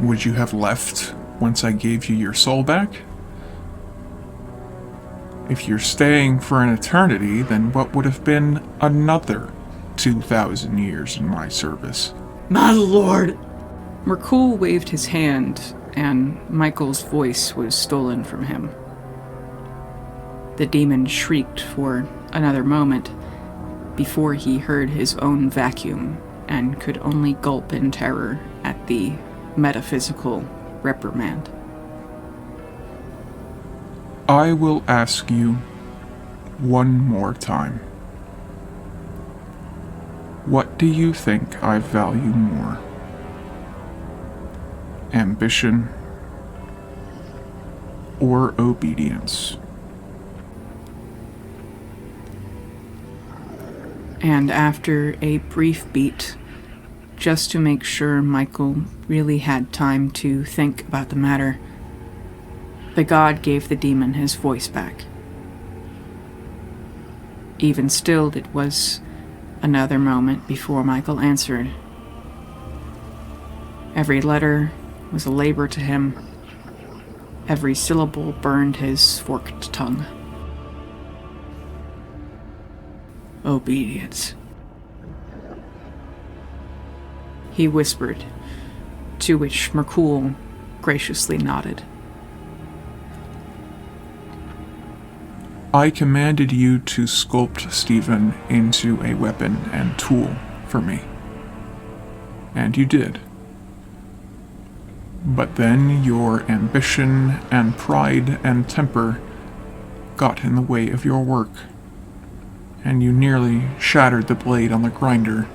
Would you have left once I gave you your soul back? If you're staying for an eternity, then what would have been another 2,000 years in my service? My lord! Merkul waved his hand, and Michael's voice was stolen from him. The demon shrieked for another moment before he heard his own vacuum and could only gulp in terror at the metaphysical reprimand. I will ask you one more time. What do you think I value more? Ambition or obedience? And after a brief beat, just to make sure Michael really had time to think about the matter, the god gave the demon his voice back. Even still, it was another moment before Michael answered. Every letter was a labor to him. Every syllable burned his forked tongue. Obedience. He whispered, to which Merkul graciously nodded. I commanded you to sculpt Stephen into a weapon and tool for me. And you did. But then your ambition and pride and temper got in the way of your work, and you nearly shattered the blade on the grinder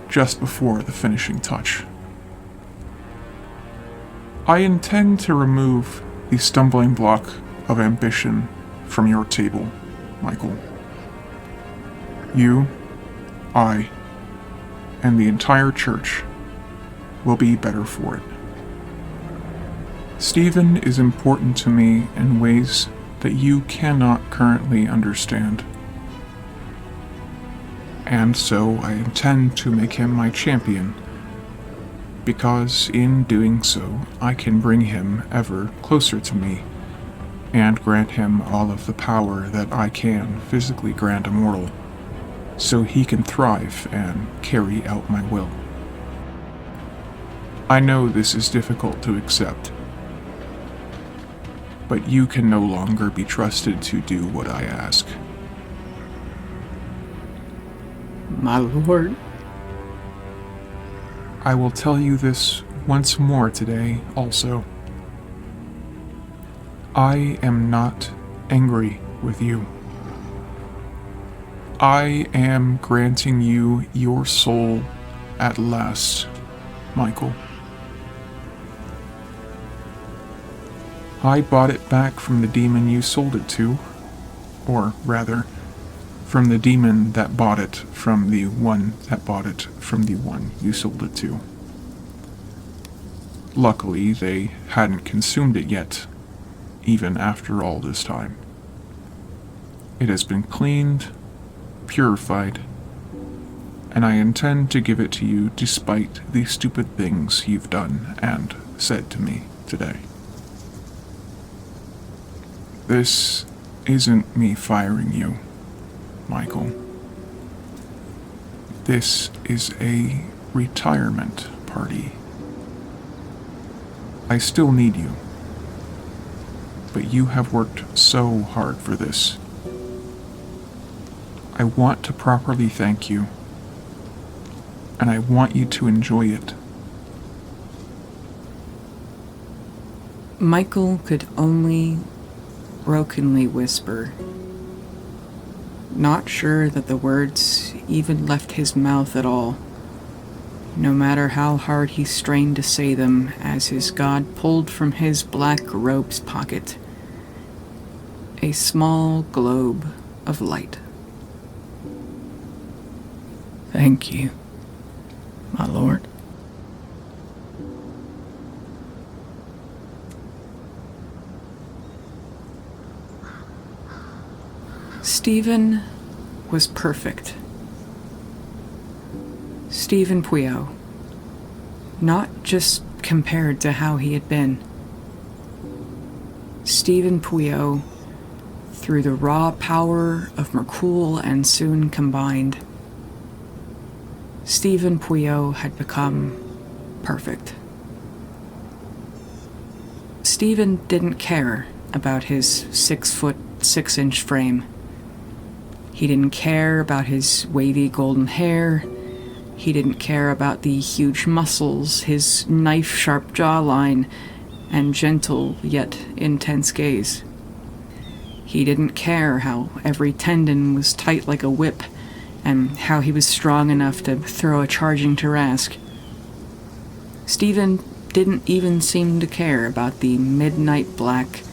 just before the finishing touch. I intend to remove the stumbling block of ambition from your table, Michael. You, I, and the entire church will be better for it. Stephen is important to me in ways that you cannot currently understand. And so I intend to make him my champion, because in doing so I can bring him ever closer to me and grant him all of the power that I can physically grant a mortal, so he can thrive and carry out my will. I know this is difficult to accept, but you can no longer be trusted to do what I ask. My lord. I will tell you this once more today, also. I am not angry with you. I am granting you your soul at last, Michael. I bought it back from the demon you sold it to, or rather, from the demon that bought it from the one that bought it from the one you sold it to. Luckily, they hadn't consumed it yet, even after all this time. It has been cleaned, purified, and I intend to give it to you despite the stupid things you've done and said to me today. This isn't me firing you, Michael. This is a retirement party. I still need you, but you have worked so hard for this. I want to properly thank you, and I want you to enjoy it. Michael could only brokenly whisper, not sure that the words even left his mouth at all, no matter how hard he strained to say them as his god pulled from his black robe's pocket a small globe of light. Thank you, my lord. Stephen was perfect. Stephen Puyo. Not just compared to how he had been. Stephen Puyo, through the raw power of Merkul and Soon combined, Stephen Puyo had become perfect. Stephen didn't care about his 6'6" frame. He didn't care about his wavy golden hair. He didn't care about the huge muscles, his knife-sharp jawline, and gentle yet intense gaze. He didn't care how every tendon was tight like a whip, and how he was strong enough to throw a charging Tarrasque. Stephen didn't even seem to care about the midnight black,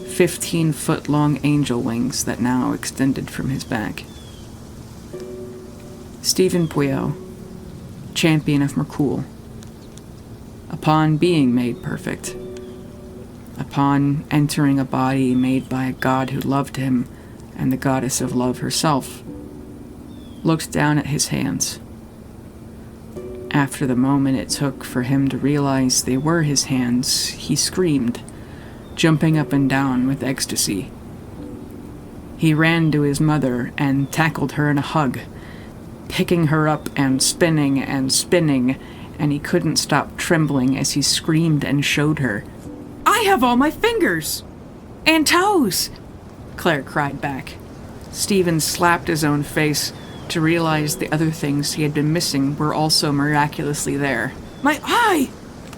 15-foot-long angel wings that now extended from his back. Stephen Puyo, champion of Merkul. Upon being made perfect, upon entering a body made by a god who loved him and the goddess of love herself, looked down at his hands. After the moment it took for him to realize they were his hands, he screamed, jumping up and down with ecstasy. He ran to his mother and tackled her in a hug, picking her up and spinning, and he couldn't stop trembling as he screamed and showed her. "I have all my fingers! And toes!" Claire cried back. Stephen slapped his own face to realize the other things he had been missing were also miraculously there. "My eye!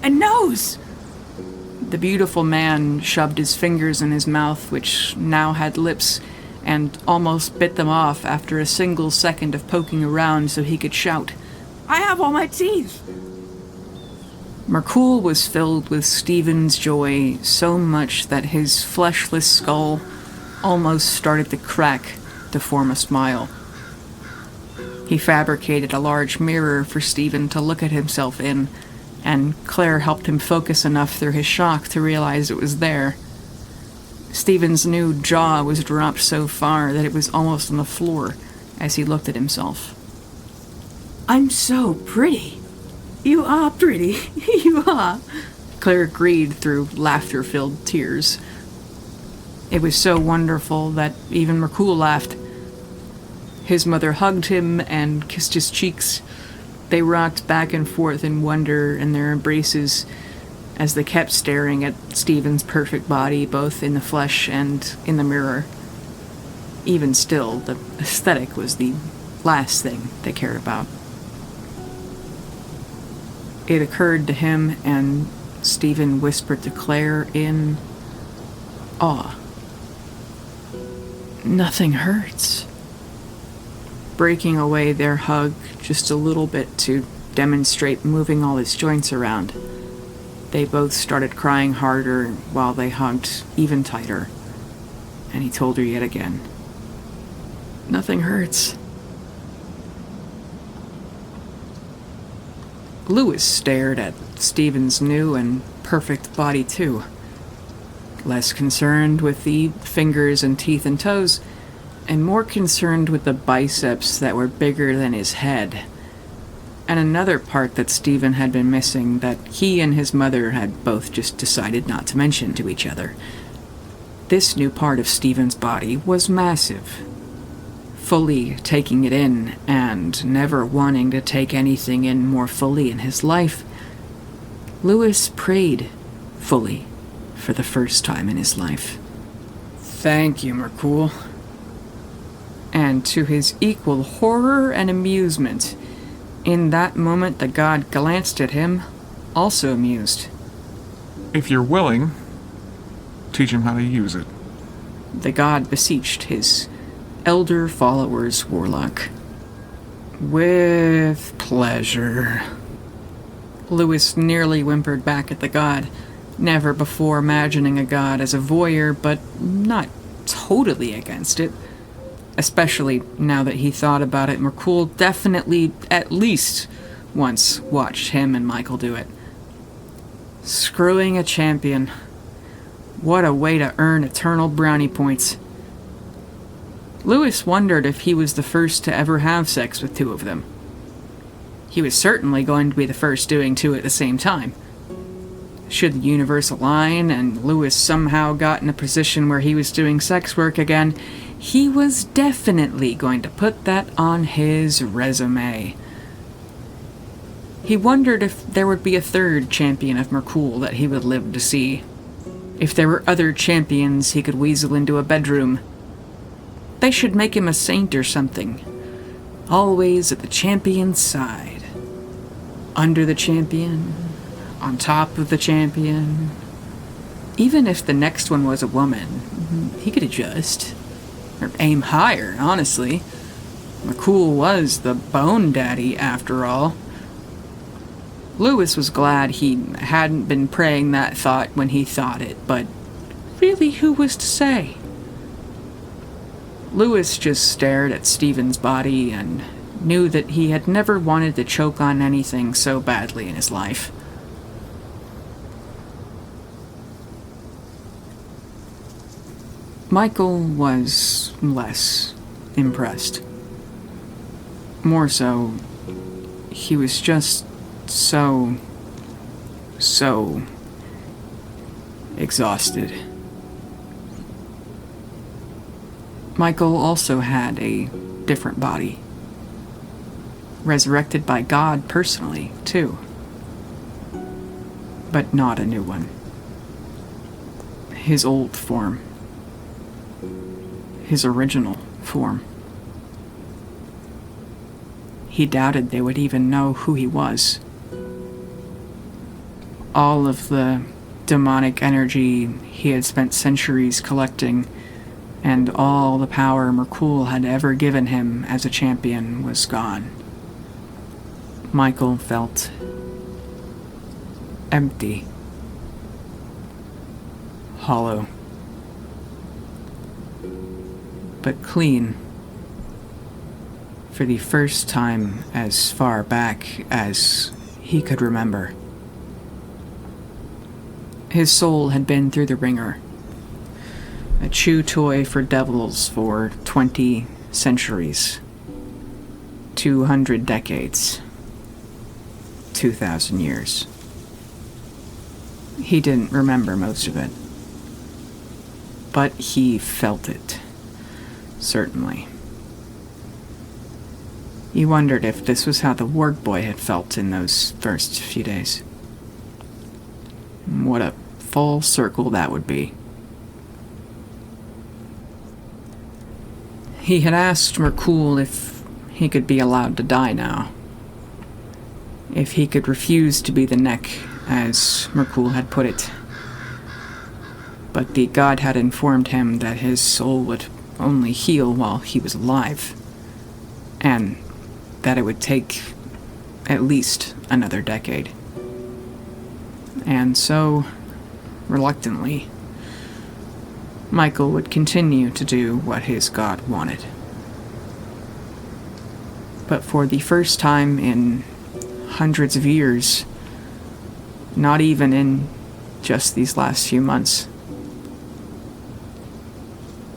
And nose!" The beautiful man shoved his fingers in his mouth, which now had lips, and almost bit them off after a single second of poking around so he could shout, "I have all my teeth!" Merkul was filled with Stephen's joy so much that his fleshless skull almost started to crack to form a smile. He fabricated a large mirror for Stephen to look at himself in, and Claire helped him focus enough through his shock to realize it was there. Stephen's new jaw was dropped so far that it was almost on the floor as he looked at himself. "I'm so pretty." "You are pretty, you are," Claire agreed through laughter-filled tears. It was so wonderful that even Merkul laughed. His mother hugged him and kissed his cheeks. They rocked back and forth in wonder in their embraces, as they kept staring at Stephen's perfect body, both in the flesh and in the mirror. Even still, the aesthetic was the last thing they cared about. It occurred to him, and Stephen whispered to Claire in awe. "Nothing hurts." Breaking away their hug just a little bit to demonstrate moving all his joints around, they both started crying harder while they hugged even tighter, and he told her yet again, "Nothing hurts." Louis stared at Stephen's new and perfect body too, less concerned with the fingers and teeth and toes, and more concerned with the biceps that were bigger than his head, and another part that Stephen had been missing that he and his mother had both just decided not to mention to each other. This new part of Stephen's body was massive. Fully taking it in, and never wanting to take anything in more fully in his life, Louis prayed fully for the first time in his life. "Thank you, Mercoul." And to his equal horror and amusement, in that moment the god glanced at him, also amused. If you're willing, teach him how to use it. The god beseeched his elder follower's warlock. "With pleasure." Louis nearly whimpered back at the god, never before imagining a god as a voyeur, but not totally against it. Especially now that he thought about it, Mercoul definitely at least once watched him and Michael do it. Screwing a champion. What a way to earn eternal brownie points. Louis wondered if he was the first to ever have sex with two of them. He was certainly going to be the first doing two at the same time. Should the universe align and Louis somehow got in a position where he was doing sex work again, he was definitely going to put that on his resume. He wondered if there would be a third champion of Mercoul that he would live to see. If there were other champions he could weasel into a bedroom. They should make him a saint or something. Always at the champion's side. Under the champion. On top of the champion. Even if the next one was a woman, he could adjust. Or aim higher, honestly. Mercoul was the bone daddy, after all. Louis was glad he hadn't been praying that thought when he thought it, but really, who was to say? Louis just stared at Stephen's body and knew that he had never wanted to choke on anything so badly in his life. Michael was less impressed. More so, he was just so exhausted. Michael also had a different body. Resurrected by God personally, too. But not a new one. His old form. His original form. He doubted they would even know who he was. All of the demonic energy he had spent centuries collecting, and all the power Mercoul had ever given him as a champion was gone. Michael felt empty, hollow, but clean for the first time as far back as he could remember. His soul had been through the ringer, a chew toy for devils for 20 centuries, 200 decades, 2,000 years. He didn't remember most of it, but he felt it, certainly. He wondered if this was how the Warg Boy had felt in those first few days. What a full circle that would be. He had asked Merkul if he could be allowed to die now. If he could refuse to be the neck, as Merkul had put it. But the god had informed him that his soul would only heal while he was alive, and that it would take at least another decade. And so, reluctantly, Michael would continue to do what his god wanted. But for the first time in hundreds of years, not even in just these last few months,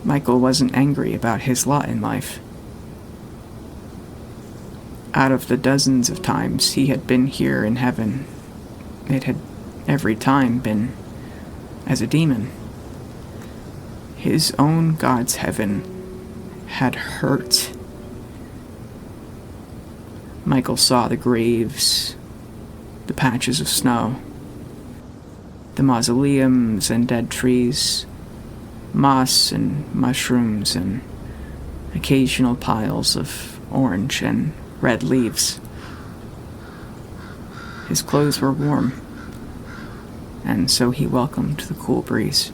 Michael wasn't angry about his lot in life. Out of the dozens of times he had been here in heaven, it had every time been as a demon. His own god's heaven had hurt. Michael saw the graves, the patches of snow, the mausoleums and dead trees, moss and mushrooms and occasional piles of orange and red leaves. His clothes were warm, and so he welcomed the cool breeze.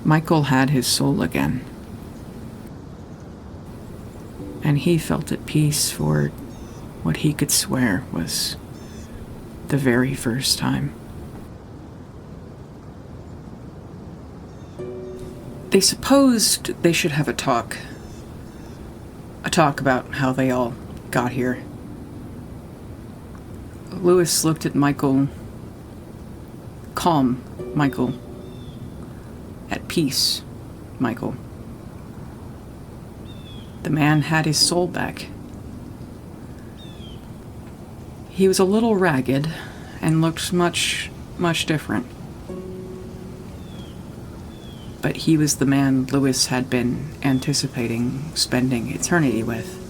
Michael had his soul again, and he felt at peace for what he could swear was the very first time. They supposed they should have a talk about how they all got here. Lewis looked at Michael, calm Michael, at peace Michael. The man had his soul back. He was a little ragged and looked much, much different. But he was the man Lewis had been anticipating spending eternity with.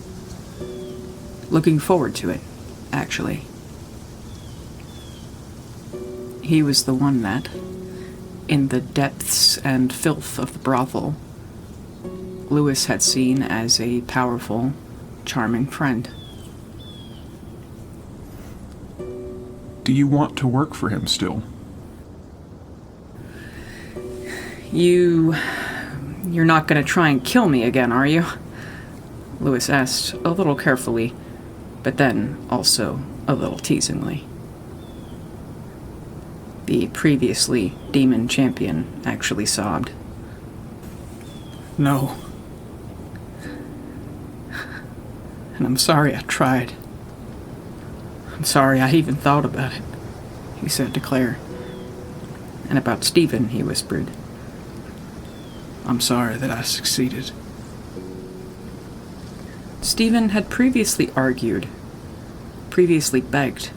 Looking forward to it, actually. He was the one that, in the depths and filth of the brothel, Lewis had seen as a powerful, charming friend. Do you want to work for him still? You're not going to try and kill me again, are you? Lewis asked, a little carefully, but then also a little teasingly. The previously demon champion actually sobbed. No. And I'm sorry I tried. I'm sorry I even thought about it, he said to Claire. And about Stephen, he whispered. I'm sorry that I succeeded. Stephen had previously argued, previously begged,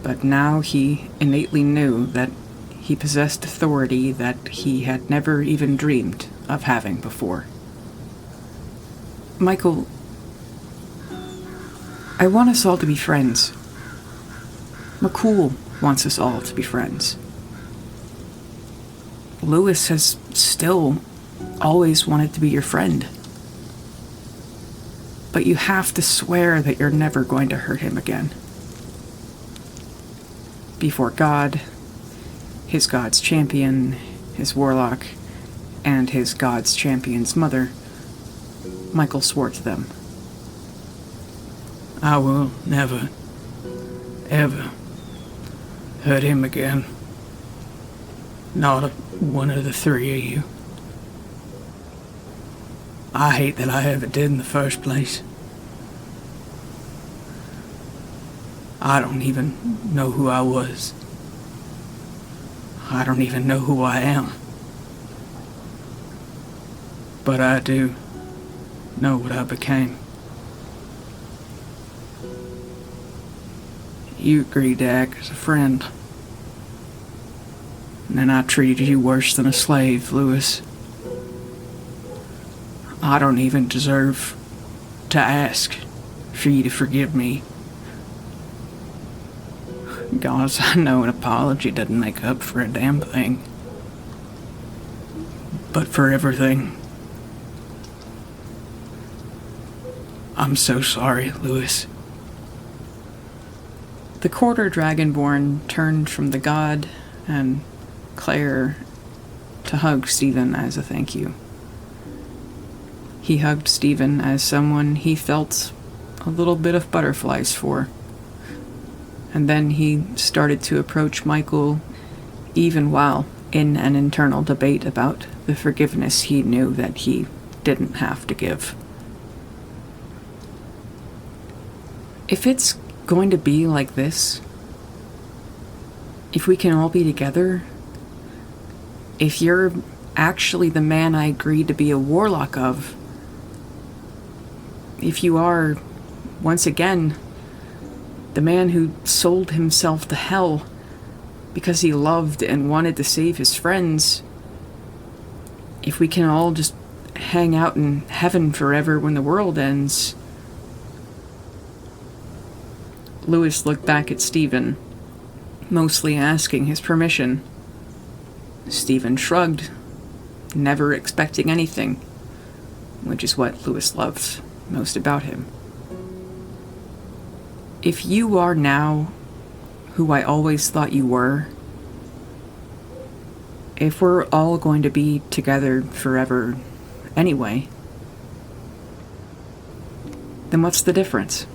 but now he innately knew that he possessed authority that he had never even dreamed of having before. Michael, I want us all to be friends. Merkul wants us all to be friends. Lewis has still always wanted to be your friend. But you have to swear that you're never going to hurt him again. Before God, his god's champion, his warlock, and his god's champion's mother, Michael swore to them. I will never, ever hurt him again. Not one of the three of you. I hate that I ever did in the first place. I don't even know who I was. I don't even know who I am. But I do know what I became. You agreed to act as a friend. And then I treated you worse than a slave, Lewis. I don't even deserve to ask for you to forgive me. Gosh, I know an apology doesn't make up for a damn thing. But for everything, I'm so sorry, Lewis. The quarter dragonborn turned from the god and Claire to hug Stephen as a thank you. He hugged Stephen as someone he felt a little bit of butterflies for. And then he started to approach Michael, even while in an internal debate about the forgiveness he knew that he didn't have to give. If it's going to be like this, if we can all be together, if you're actually the man I agreed to be a warlock of, if you are, once again, the man who sold himself to hell because he loved and wanted to save his friends, if we can all just hang out in heaven forever when the world ends. Lewis looked back at Stephen, mostly asking his permission. Stephen shrugged, never expecting anything, which is what Lewis loved most about him. If you are now who I always thought you were, if we're all going to be together forever anyway, then what's the difference?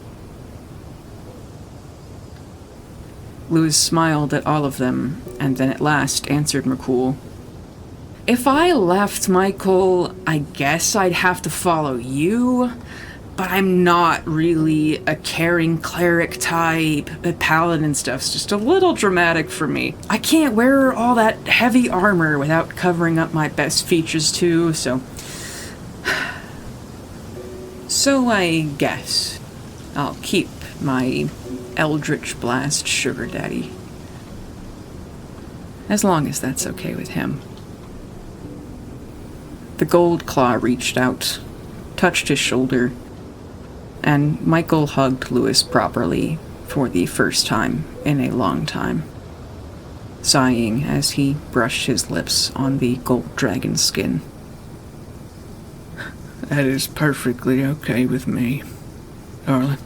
Lewis smiled at all of them, and then at last answered McCool. If I left, Michael, I guess I'd have to follow you, but I'm not really a caring cleric type. The paladin stuff's just a little dramatic for me. I can't wear all that heavy armor without covering up my best features too, so I guess I'll keep my Eldritch Blast sugar daddy. As long as that's okay with him. The gold claw reached out, touched his shoulder, and Michael hugged Lewis properly for the first time in a long time, sighing as he brushed his lips on the gold dragon skin. That is perfectly okay with me, darling.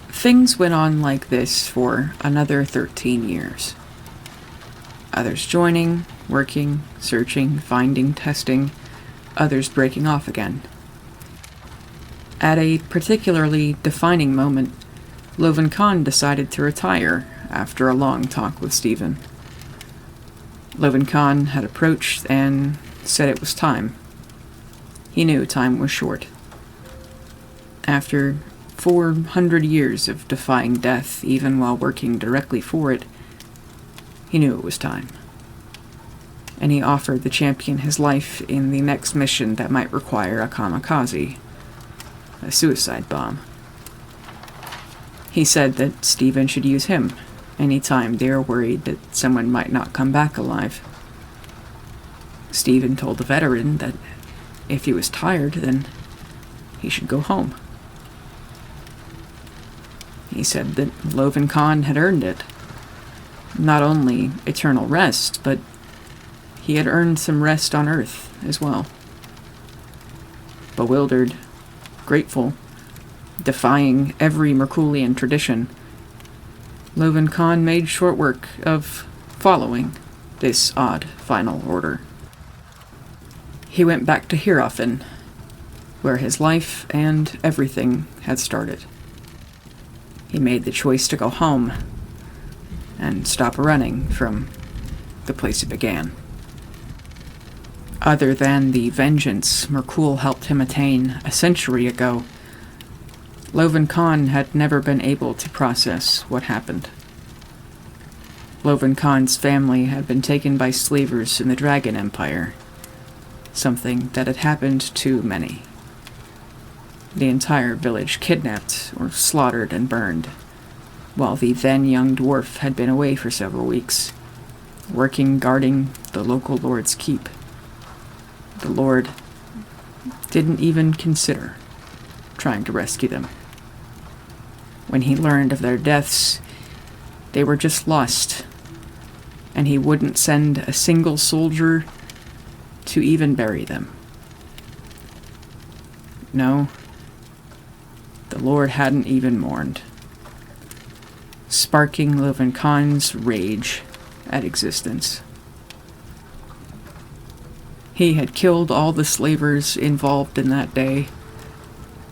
Things went on like this for another 13 years. Others joining, working, searching, finding, testing, others breaking off again. At a particularly defining moment, Loven Khan decided to retire after a long talk with Stephen. Loven Khan had approached and said it was time. He knew time was short. After 400 years of defying death, even while working directly for it, he knew it was time. And he offered the champion his life in the next mission that might require a kamikaze, a suicide bomb. He said that Stephen should use him anytime they are worried that someone might not come back alive. Stephen told the veteran that if he was tired, then he should go home. He said that Loven Khan had earned it. Not only eternal rest, but he had earned some rest on Earth as well. Bewildered, grateful, defying every Merkulian tradition, Loven Khan made short work of following this odd final order. He went back to Hierophyn, where his life and everything had started. He made the choice to go home and stop running from the place it began. Other than the vengeance Merkul helped him attain a century ago, Loven Khan had never been able to process what happened. Loven Khan's family had been taken by slavers in the Dragon Empire, something that had happened to many. The entire village kidnapped or slaughtered and burned, while the then young dwarf had been away for several weeks, working guarding the local lord's keep. The lord didn't even consider trying to rescue them. When he learned of their deaths, they were just lost, and he wouldn't send a single soldier to even bury them. No, the Lord hadn't even mourned, sparking Lovin Khan's rage at existence. He had killed all the slavers involved in that day,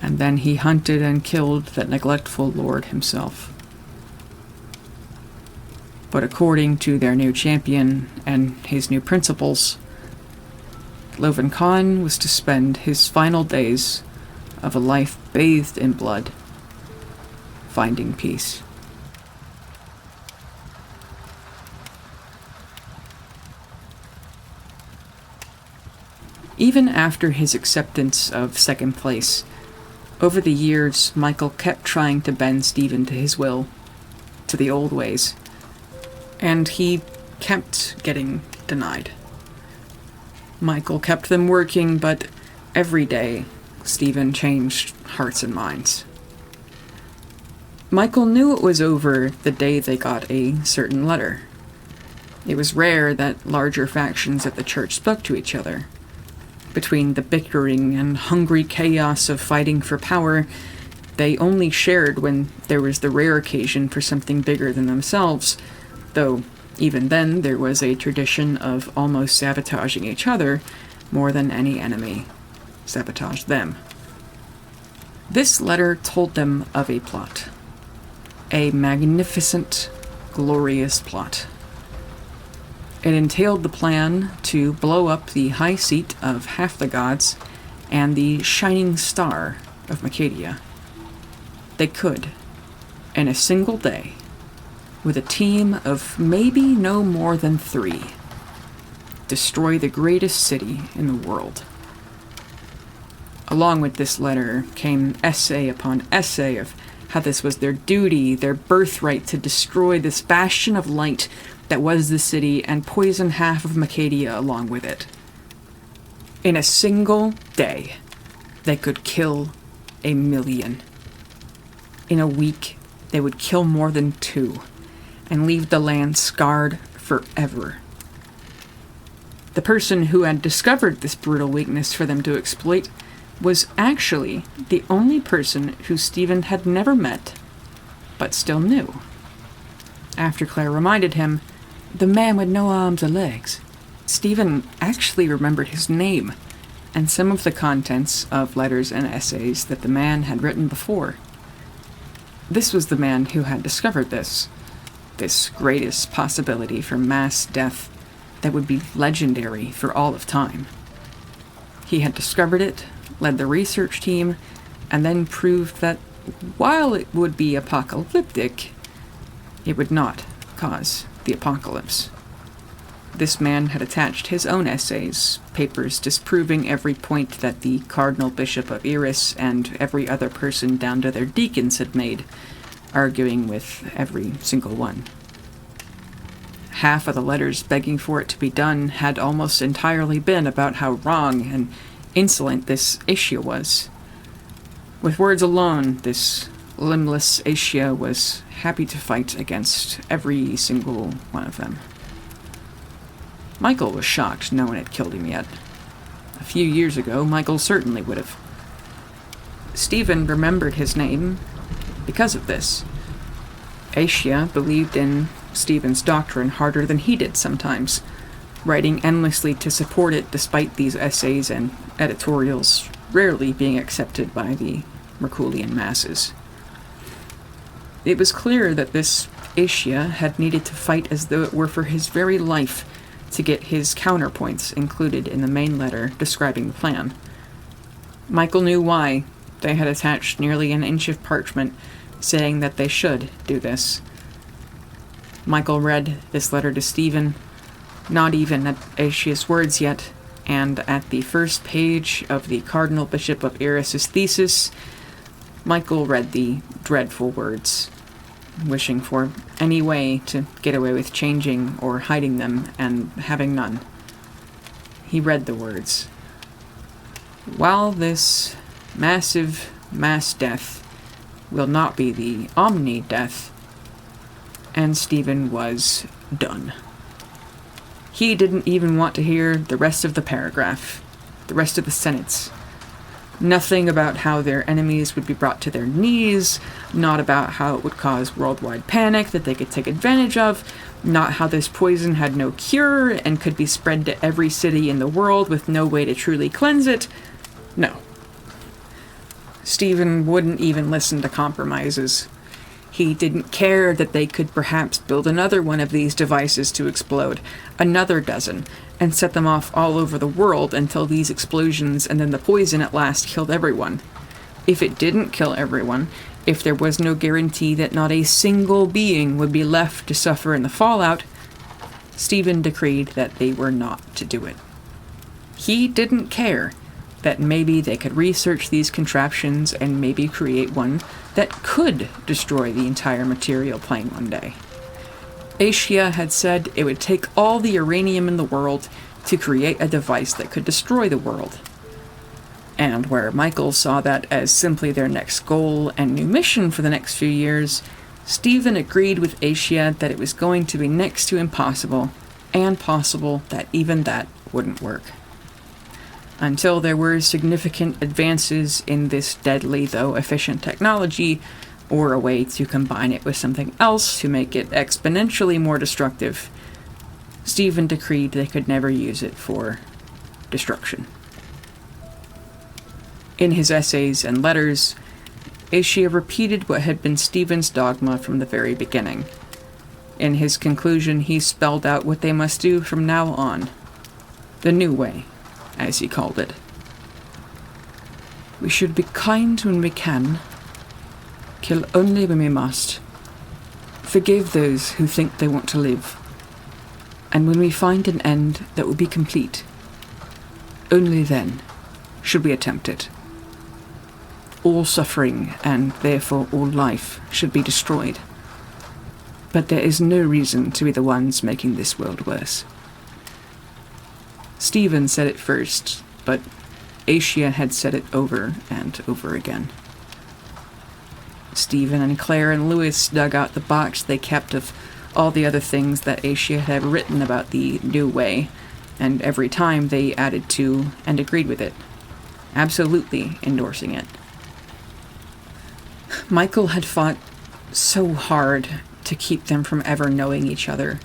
and then he hunted and killed that neglectful lord himself. But according to their new champion and his new principles, Lovin Khan was to spend his final days of a life bathed in blood, finding peace. Even after his acceptance of second place, over the years, Michael kept trying to bend Stephen to his will, to the old ways, and he kept getting denied. Michael kept them working, but every day, Stephen changed hearts and minds. Michael knew it was over the day they got a certain letter. It was rare that larger factions of the church spoke to each other. Between the bickering and hungry chaos of fighting for power, they only shared when there was the rare occasion for something bigger than themselves, though even then there was a tradition of almost sabotaging each other more than any enemy sabotaged them. This letter told them of a plot. A magnificent, glorious plot. It entailed the plan to blow up the high seat of half the gods and the shining star of Macadia. They could, in a single day, with a team of maybe no more than 3, destroy the greatest city in the world. Along with this letter came essay upon essay of how this was their duty, their birthright to destroy this bastion of light that was the city and poison half of Macadia along with it. In a single day, they could kill 1 million. In a week, they would kill more than 2 and leave the land scarred forever. The person who had discovered this brutal weakness for them to exploit was actually the only person who Stephen had never met, but still knew. After Claire reminded him, the man with no arms or legs, Stephen actually remembered his name and some of the contents of letters and essays that the man had written before. This was the man who had discovered this greatest possibility for mass death that would be legendary for all of time. He had discovered it, led the research team, and then proved that while it would be apocalyptic, it would not cause the apocalypse. This man had attached his own essays, papers disproving every point that the Cardinal Bishop of Eris and every other person down to their deacons had made, arguing with every single one. Half of the letters begging for it to be done had almost entirely been about how wrong and insolent this Asia was. With words alone, this limbless Asia was happy to fight against every single one of them. Michael was shocked no one had killed him yet. A few years ago, Michael certainly would have. Stephen remembered his name because of this. Asia believed in Stephen's doctrine harder than he did sometimes, writing endlessly to support it despite these essays and editorials rarely being accepted by the Merculian masses. It was clear that this Asia had needed to fight as though it were for his very life to get his counterpoints included in the main letter describing the plan. Michael knew why. They had attached nearly an inch of parchment saying that they should do this. Michael read this letter to Stephen, not even at Asia's words yet, and at the first page of the Cardinal Bishop of Eris' thesis, Michael read the dreadful words, wishing for any way to get away with changing or hiding them, and having none. He read the words. While this massive mass death will not be the omni-death, and Stephen was done. He didn't even want to hear the rest of the paragraph, the rest of the sentence. Nothing about how their enemies would be brought to their knees, not about how it would cause worldwide panic that they could take advantage of, not how this poison had no cure and could be spread to every city in the world with no way to truly cleanse it. No. Stephen wouldn't even listen to compromises. He didn't care that they could perhaps build another one of these devices to explode, another dozen, and set them off all over the world until these explosions and then the poison at last killed everyone. If it didn't kill everyone, if there was no guarantee that not a single being would be left to suffer in the fallout, Stephen decreed that they were not to do it. He didn't care that maybe they could research these contraptions and maybe create one that could destroy the entire material plane one day. Asia had said it would take all the uranium in the world to create a device that could destroy the world. And where Michael saw that as simply their next goal and new mission for the next few years, Stephen agreed with Asia that it was going to be next to impossible, and possible that even that wouldn't work. Until there were significant advances in this deadly, though efficient technology, or a way to combine it with something else to make it exponentially more destructive, Stephen decreed they could never use it for destruction. In his essays and letters, Asia repeated what had been Stephen's dogma from the very beginning. In his conclusion, he spelled out what they must do from now on. The new way, as he called it. We should be kind when we can, kill only when we must, forgive those who think they want to live, and when we find an end that will be complete, only then should we attempt it. All suffering, and therefore all life, should be destroyed. But there is no reason to be the ones making this world worse. Stephen said it first, but Asia had said it over and over again. Stephen and Claire and Lewis dug out the box they kept of all the other things that Asia had written about the new way, and every time they added to and agreed with it, absolutely endorsing it. Michael had fought so hard to keep them from ever knowing each other,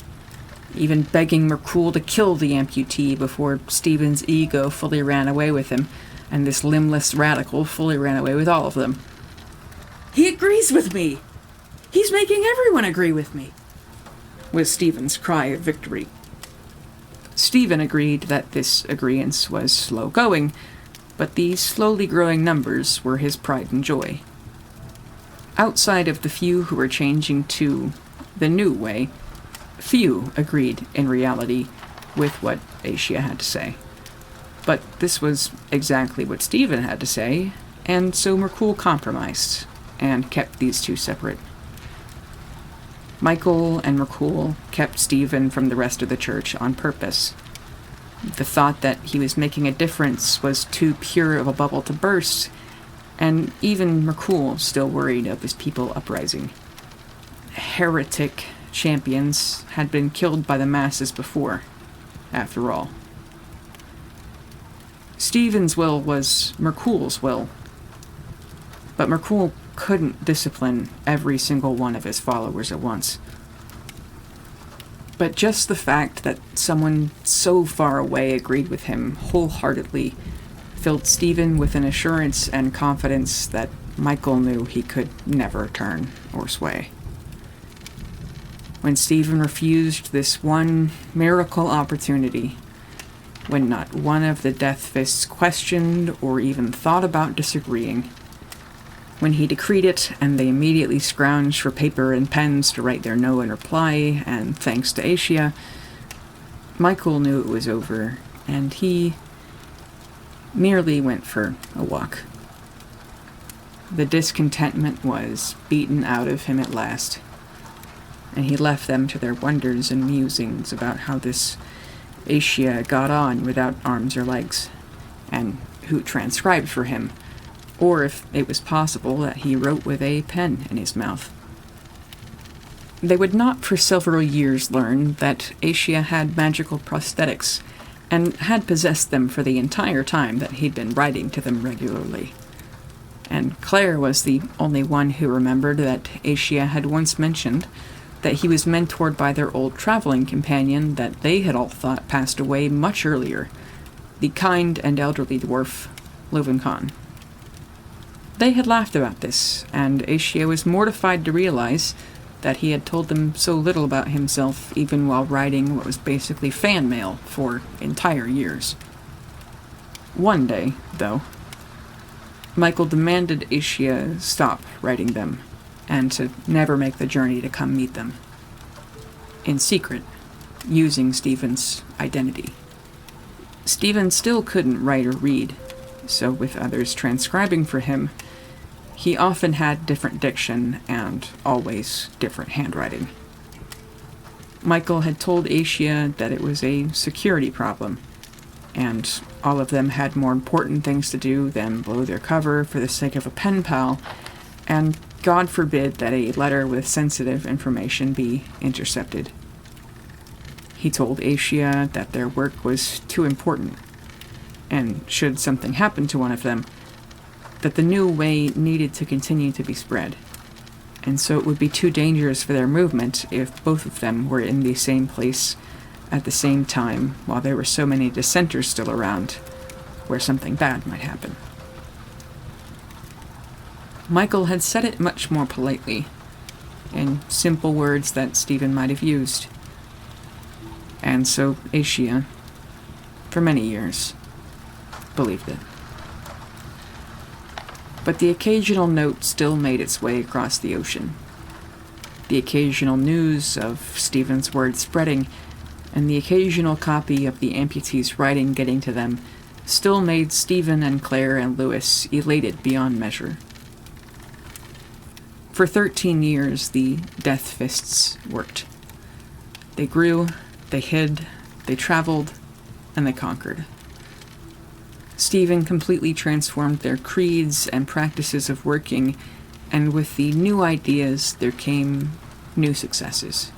even begging Merkul to kill the amputee before Stephen's ego fully ran away with him, and this limbless radical fully ran away with all of them. "He agrees with me! He's making everyone agree with me!" was Stephen's cry of victory. Stephen agreed that this agreeance was slow going, but these slowly growing numbers were his pride and joy. Outside of the few who were changing to the new way, few agreed in reality with what Asia had to say. But this was exactly what Stephen had to say, and so Merkul compromised and kept these two separate. Michael and Merkul kept Stephen from the rest of the church on purpose. The thought that he was making a difference was too pure of a bubble to burst, and even Merkul still worried of his people uprising. Heretic champions had been killed by the masses before, after all. Stephen's will was Merkul's will, but Merkul couldn't discipline every single one of his followers at once. But just the fact that someone so far away agreed with him wholeheartedly filled Stephen with an assurance and confidence that Michael knew he could never turn or sway. When Stephen refused this one miracle opportunity, when not one of the Death Fists questioned or even thought about disagreeing, when he decreed it and they immediately scrounged for paper and pens to write their no in reply, and thanks to Asia, Michael knew it was over, and he merely went for a walk. The discontentment was beaten out of him at last. and he left them to their wonders and musings about how this Asia got on without arms or legs, and who transcribed for him, or if it was possible that he wrote with a pen in his mouth. They would not for several years learn that Asia had magical prosthetics, and had possessed them for the entire time that he'd been writing to them regularly. And Claire was the only one who remembered that Asia had once mentioned that he was mentored by their old traveling companion that they had all thought passed away much earlier, the kind and elderly dwarf, Loven Khan. They had laughed about this, and Asia was mortified to realize that he had told them so little about himself even while writing what was basically fan mail for entire years. One day, though, Michael demanded Asia stop writing them, and to never make the journey to come meet them. In secret, using Stephen's identity. Stephen still couldn't write or read, so with others transcribing for him, he often had different diction and always different handwriting. Michael had told Asia that it was a security problem, and all of them had more important things to do than blow their cover for the sake of a pen pal, and God forbid that a letter with sensitive information be intercepted. He told Asia that their work was too important, and should something happen to one of them, that the new way needed to continue to be spread, and so it would be too dangerous for their movement if both of them were in the same place at the same time while there were so many dissenters still around, where something bad might happen. Michael had said it much more politely, in simple words that Stephen might have used. And so Asia, for many years, believed it. But the occasional note still made its way across the ocean. The occasional news of Stephen's word spreading, and the occasional copy of the amputee's writing getting to them, still made Stephen and Claire and Louis elated beyond measure. For 13 years, the Death Fists worked. They grew, they hid, they traveled, and they conquered. Stephen completely transformed their creeds and practices of working, and with the new ideas there came new successes.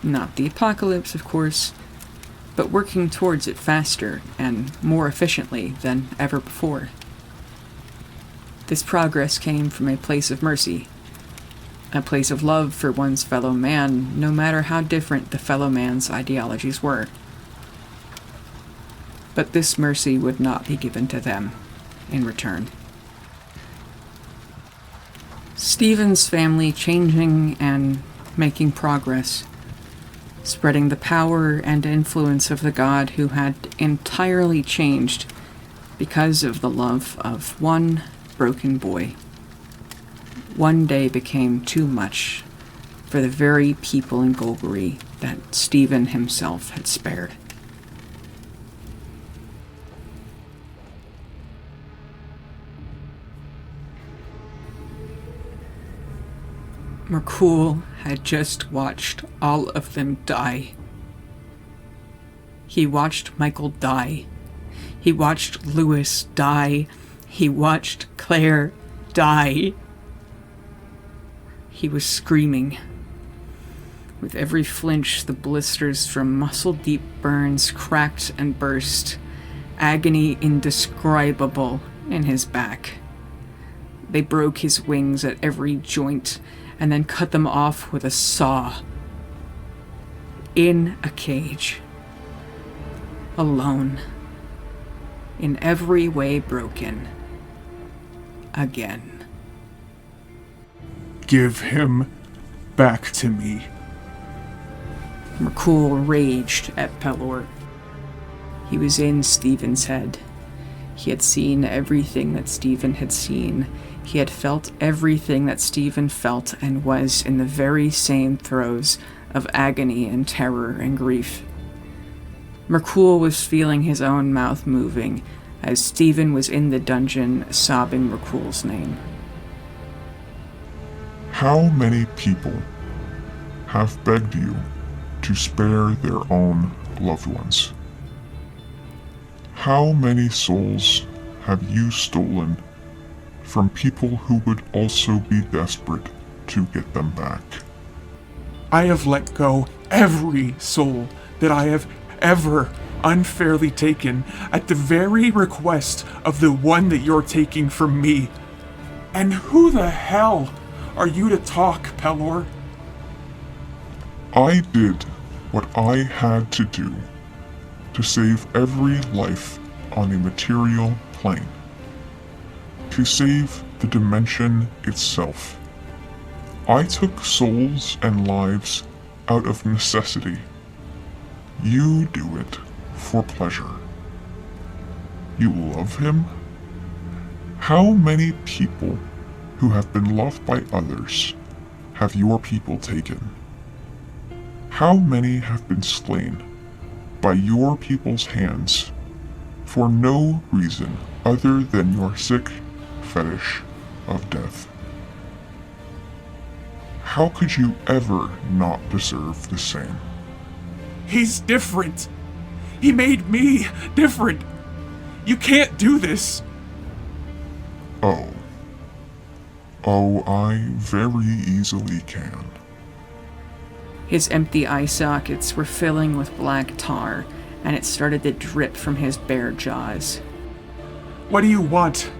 Not the apocalypse, of course, but working towards it faster and more efficiently than ever before. This progress came from a place of mercy, a place of love for one's fellow man, no matter how different the fellow man's ideologies were. But this mercy would not be given to them in return. Stephen's family changing and making progress, spreading the power and influence of the God who had entirely changed because of the love of one broken boy. One day became too much for the very people in Golgari that Stephen himself had spared. Merkul had just watched all of them die. He watched Michael die. He watched Louis die. He watched Claire die. He was screaming. With every flinch, the blisters from muscle-deep burns cracked and burst, agony indescribable in his back. They broke his wings at every joint, and then cut them off with a saw. In a cage. Alone. In every way broken. Again. Give him back to me. Merkul raged at Pelor. He was in Stephen's head. He had seen everything that Stephen had seen. He had felt everything that Stephen felt and was in the very same throes of agony and terror and grief. Merkul was feeling his own mouth moving as Stephen was in the dungeon sobbing Merkul's name. How many people have begged you to spare their own loved ones? How many souls have you stolen from people who would also be desperate to get them back? I have let go every soul that I have ever unfairly taken at the very request of the one that you're taking from me. And who the hell are you to talk, Pelor? I did what I had to do to save every life on the material plane, to save the dimension itself. I took souls and lives out of necessity. You do it for pleasure. You love him? How many people who have been loved by others have your people taken? How many have been slain by your people's hands for no reason other than your sick fetish of death? How could you ever not deserve the same? He's different. He made me different. You can't do this. Oh. Oh, I very easily can. His empty eye sockets were filling with black tar, and it started to drip from his bare jaws. What do you want?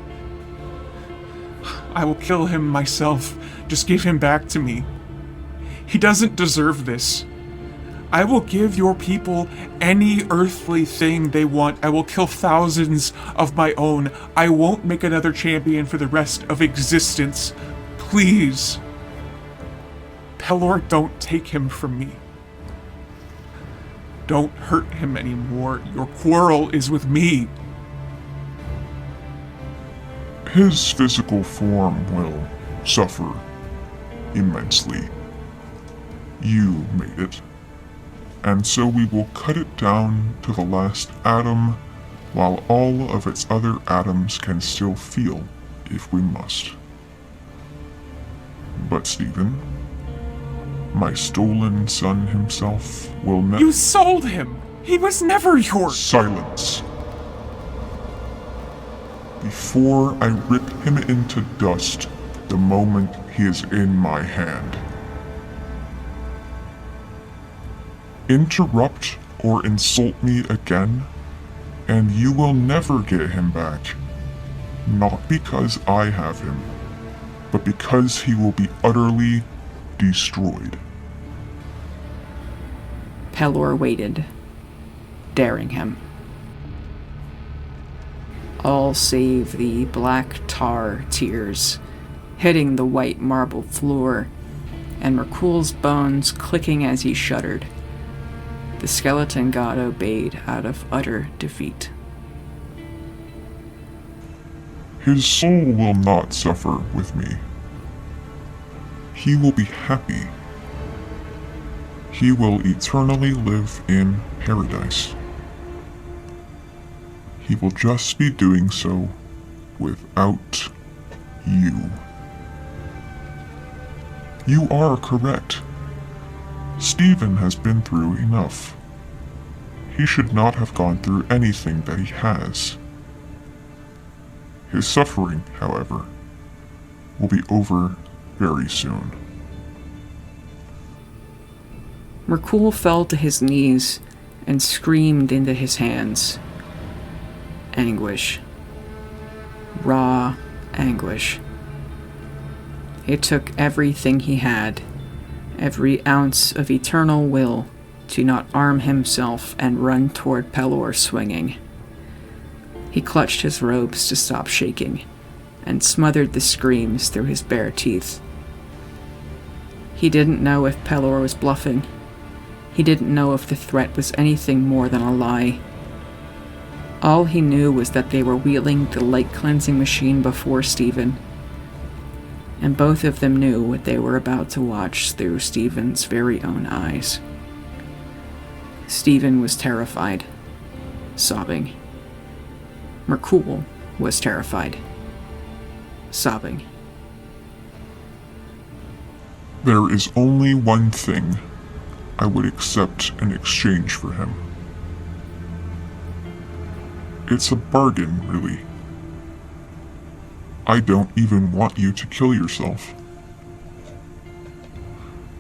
I will kill him myself. Just give him back to me. He doesn't deserve this. I will give your people any earthly thing they want. I will kill thousands of my own. I won't make another champion for the rest of existence. Please. Pelor, don't take him from me. Don't hurt him anymore. Your quarrel is with me. His physical form will suffer immensely. You made it. And so we will cut it down to the last atom, while all of its other atoms can still feel if we must. But Stephen, my stolen son himself, will never— You sold him! He was never yours! Silence. Before I rip him into dust the moment he is in my hand. Interrupt or insult me again, and you will never get him back. Not because I have him, but because he will be utterly destroyed. Pelor waited, daring him. All save the black tar tears hitting the white marble floor, and Merkul's bones clicking as he shuddered. The skeleton god obeyed out of utter defeat. His soul will not suffer with me. He will be happy. He will eternally live in paradise. He will just be doing so without you. You are correct. Stephen has been through enough. He should not have gone through anything that he has. His suffering, however, will be over very soon. Merkul fell to his knees and screamed into his hands. Anguish. Raw anguish. It took everything he had, every ounce of eternal will, to not arm himself and run toward Pelor swinging. He clutched his robes to stop shaking, and smothered the screams through his bare teeth. He didn't know if Pelor was bluffing. He didn't know if the threat was anything more than a lie. All he knew was that they were wheeling the light-cleansing machine before Stephen, and both of them knew what they were about to watch through Stephen's very own eyes. Stephen was terrified, sobbing. Merkul was terrified, sobbing. There is only one thing I would accept in exchange for him. It's a bargain, really. I don't even want you to kill yourself.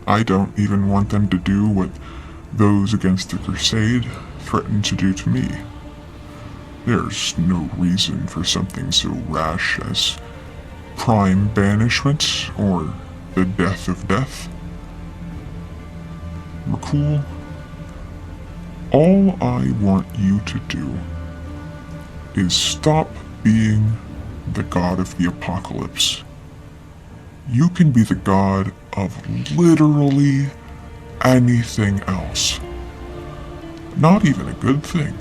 I don't even want them to do what those against the Crusade threatened to do to me. There's no reason for something so rash as prime banishment or the death of death. Rakul, all I want you to do is stop being the god of the apocalypse. You can be the god of literally anything else. Not even a good thing.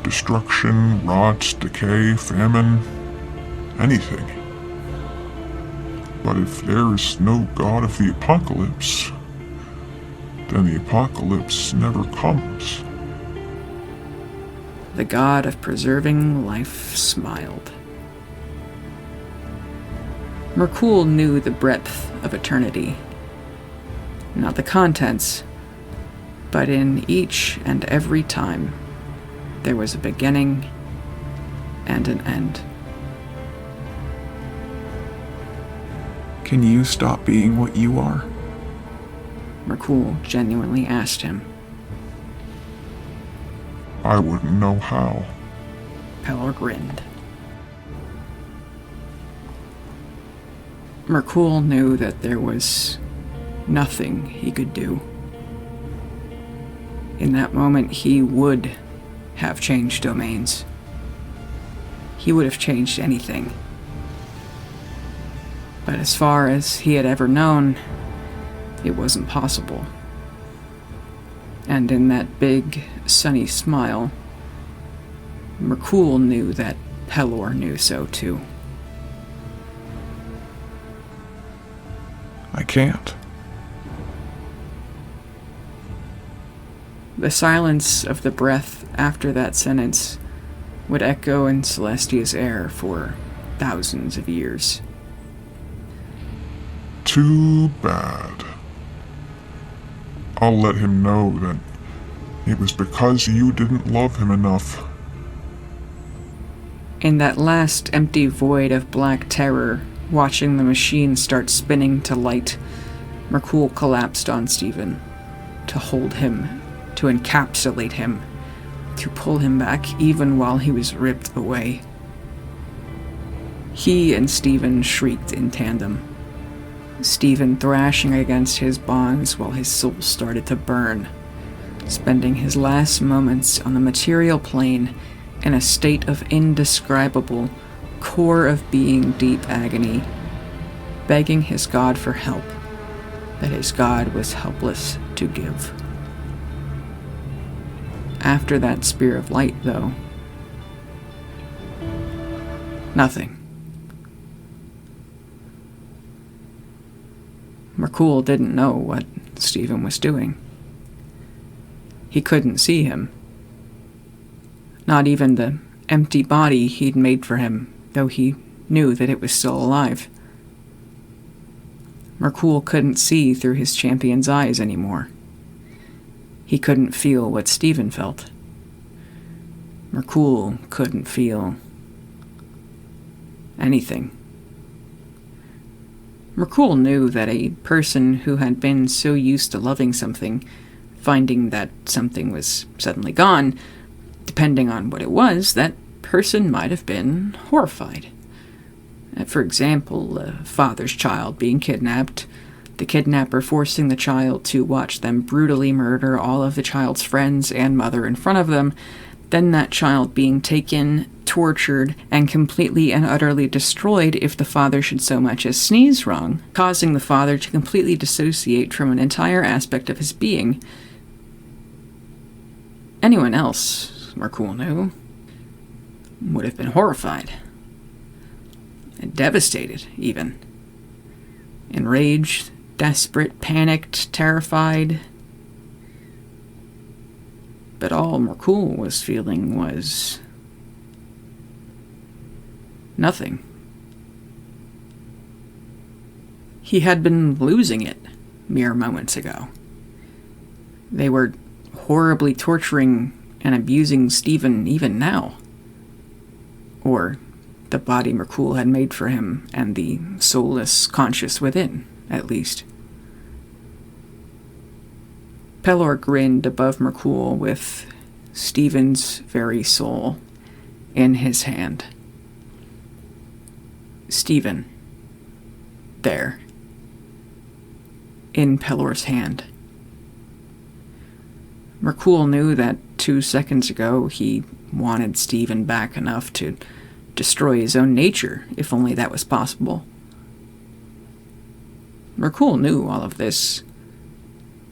Destruction, rot, decay, famine, anything. But if there is no god of the apocalypse, then the apocalypse never comes. The god of preserving life smiled. Merkul knew the breadth of eternity. Not the contents, but in each and every time, there was a beginning and an end. Can you stop being what you are? Merkul genuinely asked him. I wouldn't know how. Pelor grinned. Merkul knew that there was nothing he could do. In that moment, he would have changed domains. He would have changed anything. But as far as he had ever known, it wasn't possible. And in that big, sunny smile, Merkul knew that Pelor knew so too. I can't. The silence of the breath after that sentence would echo in Celestia's air for thousands of years. Too bad. I'll let him know that it was because you didn't love him enough. In that last empty void of black terror, watching the machine start spinning to light, Merkul collapsed on Stephen, to hold him, to encapsulate him, to pull him back even while he was ripped away. He and Stephen shrieked in tandem, Stephen thrashing against his bonds while his soul started to burn, spending his last moments on the material plane in a state of indescribable, core of being deep agony, begging his God for help that his God was helpless to give. After that spear of light, though, nothing. Merkul didn't know what Stephen was doing. He couldn't see him. Not even the empty body he'd made for him, though he knew that it was still alive. Merkul couldn't see through his champion's eyes anymore. He couldn't feel what Stephen felt. Merkul couldn't feel anything. Merkul knew that a person who had been so used to loving something, finding that something was suddenly gone, depending on what it was, that person might have been horrified. For example, a father's child being kidnapped, the kidnapper forcing the child to watch them brutally murder all of the child's friends and mother in front of them, then that child being taken, tortured, and completely and utterly destroyed if the father should so much as sneeze wrong, causing the father to completely dissociate from an entire aspect of his being. Anyone else, Merkul knew, would have been horrified. And devastated, even. Enraged, desperate, panicked, terrified. But all Merkul was feeling was nothing. He had been losing it mere moments ago. They were horribly torturing and abusing Stephen even now. Or the body Merkul had made for him, and the soulless conscious within, at least. Pelor grinned above Merkul with Stephen's very soul in his hand. Stephen. There. In Pelor's hand. Merkul knew that 2 seconds ago he wanted Stephen back enough to destroy his own nature, if only that was possible. Merkul knew all of this,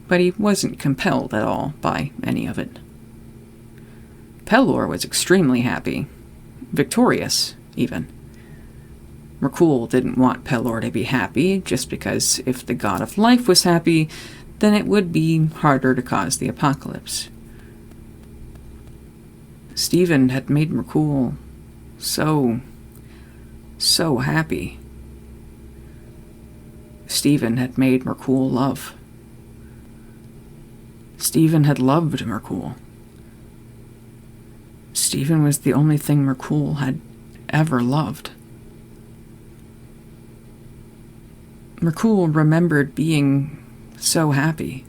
but he wasn't compelled at all by any of it. Pelor was extremely happy, victorious, even. Merkul didn't want Pelor to be happy, just because if the god of life was happy, then it would be harder to cause the apocalypse. Stephen had made Merkul so happy. Stephen had made Merkul love. Stephen had loved Merkul. Stephen was the only thing Merkul had ever loved. Merkul remembered being so happy.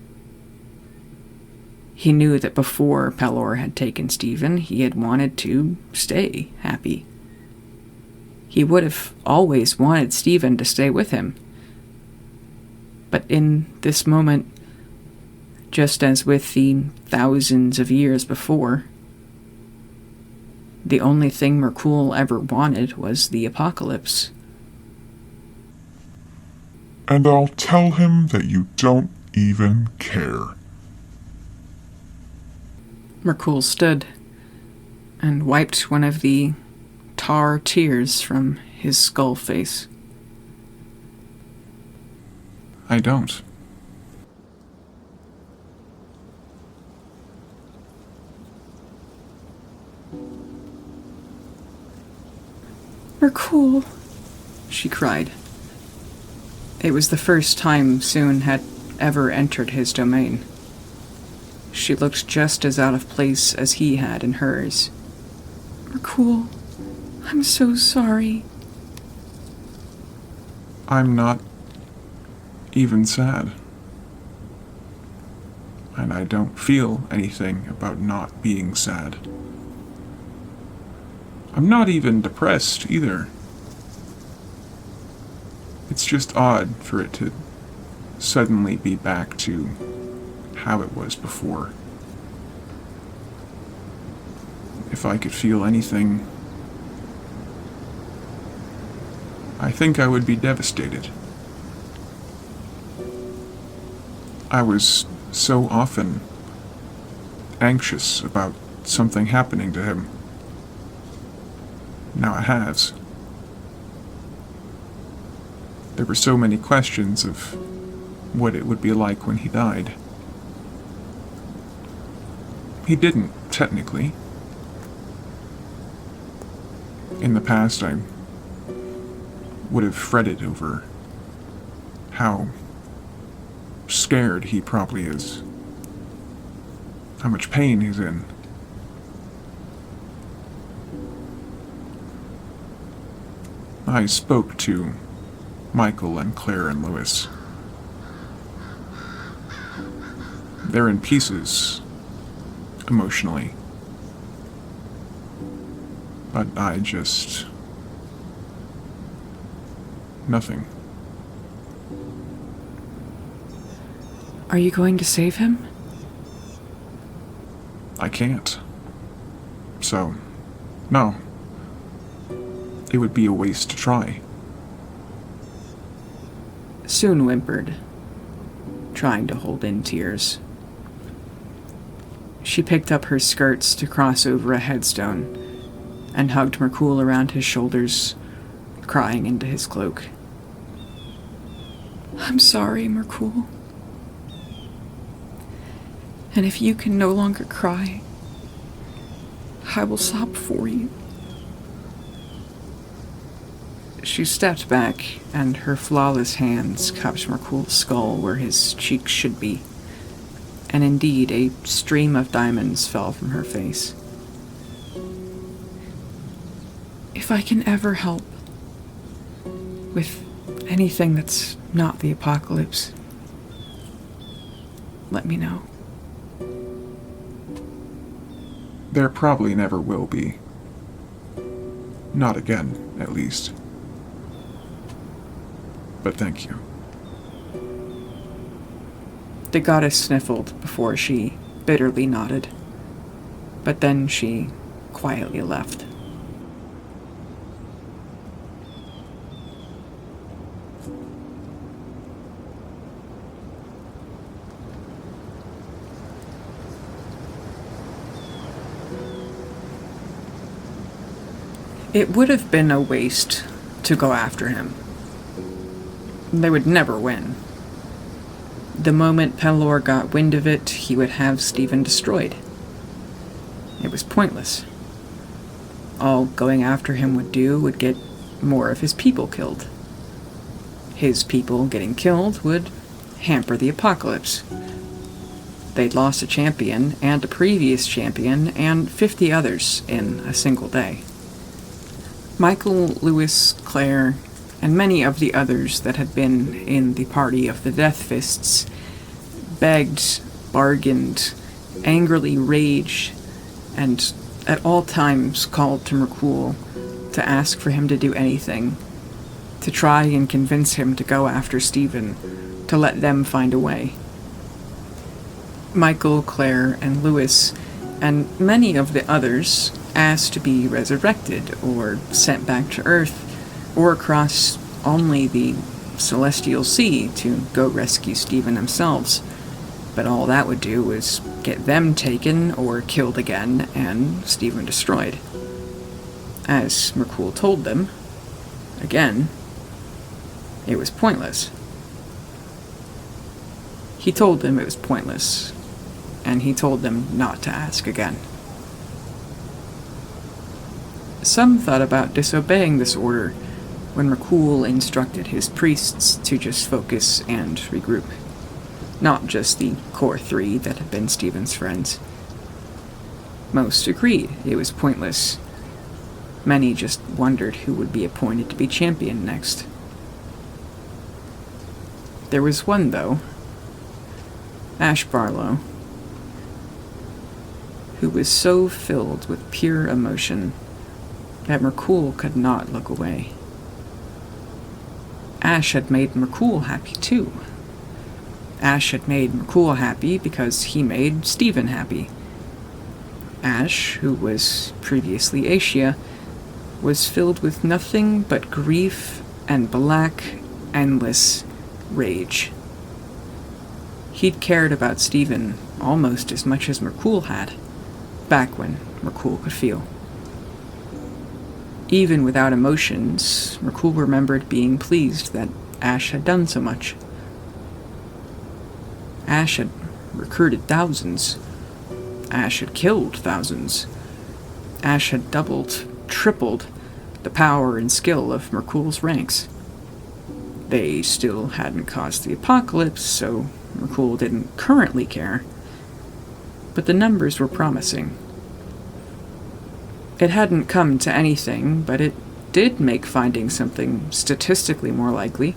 He knew that before Pelor had taken Stephen, he had wanted to stay happy. He would have always wanted Stephen to stay with him. But in this moment, just as with the thousands of years before, the only thing Merkul ever wanted was the apocalypse. And I'll tell him that you don't even care. Merkul stood and wiped one of the tar tears from his skull face. I don't. Merkul, she cried. It was the first time Soon had ever entered his domain. She looked just as out of place as he had in hers. Merkul, I'm so sorry. I'm not even sad. And I don't feel anything about not being sad. I'm not even depressed either. It's just odd for it to suddenly be back to how it was before. If I could feel anything, I think I would be devastated. I was so often anxious about something happening to him. Now it has. There were so many questions of what it would be like when he died. He didn't, technically. In the past, I would have fretted over how scared he probably is, how much pain he's in. I spoke to Michael and Claire and Lewis. They're in pieces, emotionally. But I just... nothing. Are you going to save him? I can't. So, no. It would be a waste to try. Soon whimpered, trying to hold in tears. She picked up her skirts to cross over a headstone and hugged Merkul around his shoulders, crying into his cloak. I'm sorry, Merkul. And if you can no longer cry, I will sob for you. She stepped back, and her flawless hands cupped Merkul's skull where his cheeks should be. And indeed, a stream of diamonds fell from her face. If I can ever help with anything that's not the apocalypse, let me know. There probably never will be. Not again, at least. But thank you. The goddess sniffled before she bitterly nodded, but then she quietly left. It would have been a waste to go after him. They would never win. The moment Pelor got wind of it, he would have Stephen destroyed. It was pointless. All going after him would do would get more of his people killed. His people getting killed would hamper the apocalypse. They'd lost a champion, and a previous champion, and 50 others in a single day. Michael, Lewis, Claire, and many of the others that had been in the party of the Death Fists begged, bargained, angrily raged, and at all times called to Merkul to ask for him to do anything, to try and convince him to go after Stephen, to let them find a way. Michael, Claire, and Lewis, and many of the others asked to be resurrected or sent back to Earth or across only the Celestial Sea to go rescue Stephen themselves. But all that would do was get them taken or killed again and Stephen destroyed. As Merkul told them, again, it was pointless. He told them it was pointless, and he told them not to ask again. Some thought about disobeying this order when Merkul instructed his priests to just focus and regroup. Not just the core three that had been Stephen's friends. Most agreed it was pointless. Many just wondered who would be appointed to be champion next. There was one, though, Ash Barlow, who was so filled with pure emotion that Merkul could not look away. Ash had made Merkul happy too. Ash had made Merkul happy because he made Stephen happy. Ash, who was previously Asia, was filled with nothing but grief and black, endless rage. He'd cared about Stephen almost as much as Merkul had, back when Merkul could feel. Even without emotions, Merkul remembered being pleased that Ash had done so much. Ash had recruited thousands. Ash had killed thousands. Ash had doubled, tripled the power and skill of Merkul's ranks. They still hadn't caused the apocalypse, so Merkul didn't currently care. But the numbers were promising. It hadn't come to anything, but it did make finding something statistically more likely.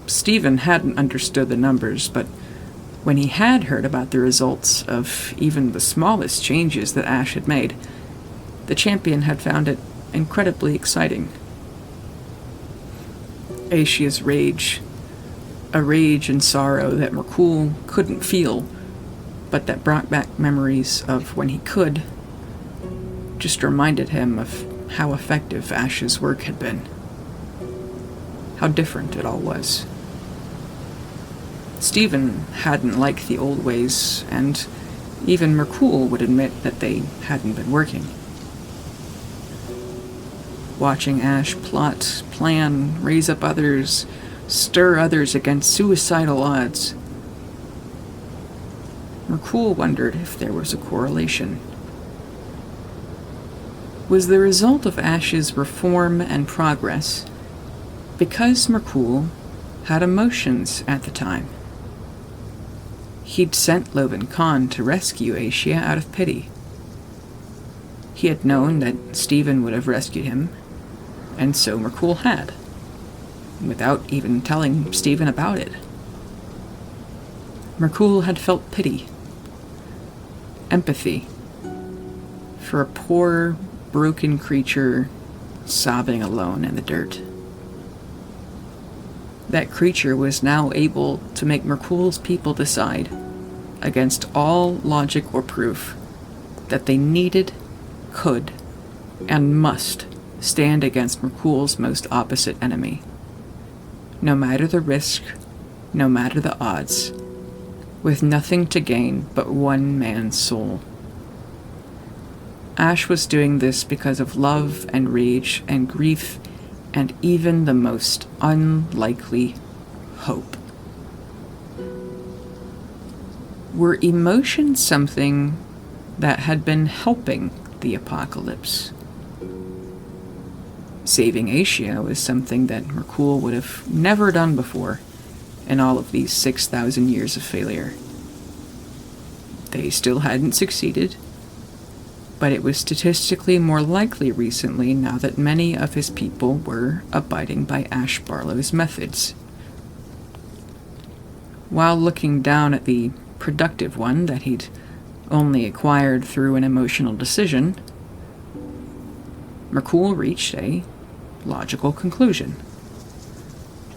Stephen hadn't understood the numbers, but when he had heard about the results of even the smallest changes that Ash had made, the champion had found it incredibly exciting. Ashia's rage, a rage and sorrow that Merkul couldn't feel, but that brought back memories of when he could, just reminded him of how effective Ash's work had been. How different it all was. Stephen hadn't liked the old ways, and even Merkul would admit that they hadn't been working. Watching Ash plot, plan, raise up others, stir others against suicidal odds, Merkul wondered if there was a correlation. was the result of Ash's reform and progress because Merkul had emotions at the time. He'd sent Loven Khan to rescue Asia out of pity. He had known that Stephen would have rescued him, and so Merkul had, without even telling Stephen about it. Merkul had felt pity, empathy, for a poor, broken creature sobbing alone in the dirt. That creature was now able to make Merkul's people decide, against all logic or proof, that they needed, could, and must stand against Merkul's most opposite enemy. No matter the risk, no matter the odds, with nothing to gain but one man's soul. Ash was doing this because of love and rage and grief and even the most unlikely hope. Were emotions something that had been helping the apocalypse? Saving Asia was something that Merkul would have never done before in all of these 6,000 years of failure. They still hadn't succeeded, but it was statistically more likely recently now that many of his people were abiding by Ash Barlow's methods. While looking down at the productive one that he'd only acquired through an emotional decision, Merkul reached a logical conclusion.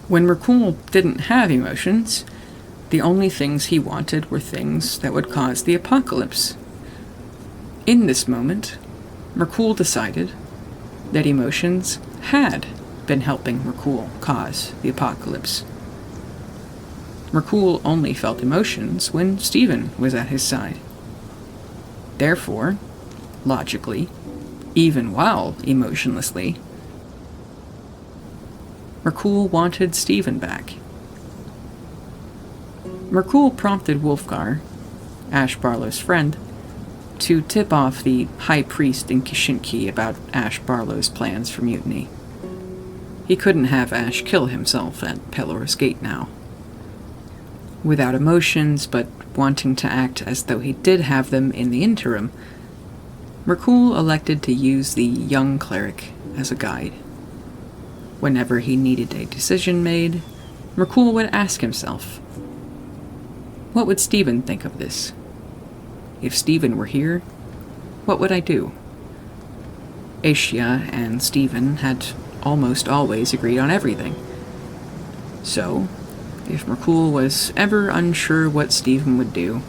When Merkul didn't have emotions, the only things he wanted were things that would cause the apocalypse. In this moment, Merkul decided that emotions had been helping Merkul cause the apocalypse. Merkul only felt emotions when Stephen was at his side. Therefore, logically, even while emotionlessly, Merkul wanted Stephen back. Merkul prompted Wulfgar, Ash Barlow's friend, to tip off the High Priest in Kishinki about Ash Barlow's plans for mutiny. He couldn't have Ash kill himself at Pelor's Gate now. Without emotions, but wanting to act as though he did have them in the interim, Merkul elected to use the young cleric as a guide. Whenever he needed a decision made, Merkul would ask himself, what would Stephen think of this? If Stephen were here, what would I do? Asia and Stephen had almost always agreed on everything. So, if Merkul was ever unsure what Stephen would do,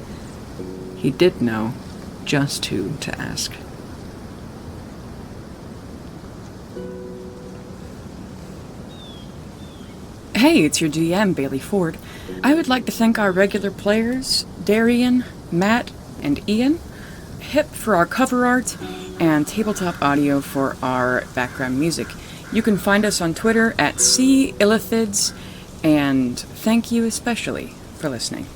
he did know just who to ask. Hey, it's your DM, Bailey Ford. I would like to thank our regular players, Darian, Matt, and Ian, Hip for our cover art, and Tabletop Audio for our background music. You can find us on Twitter at CIllithids, and thank you especially for listening.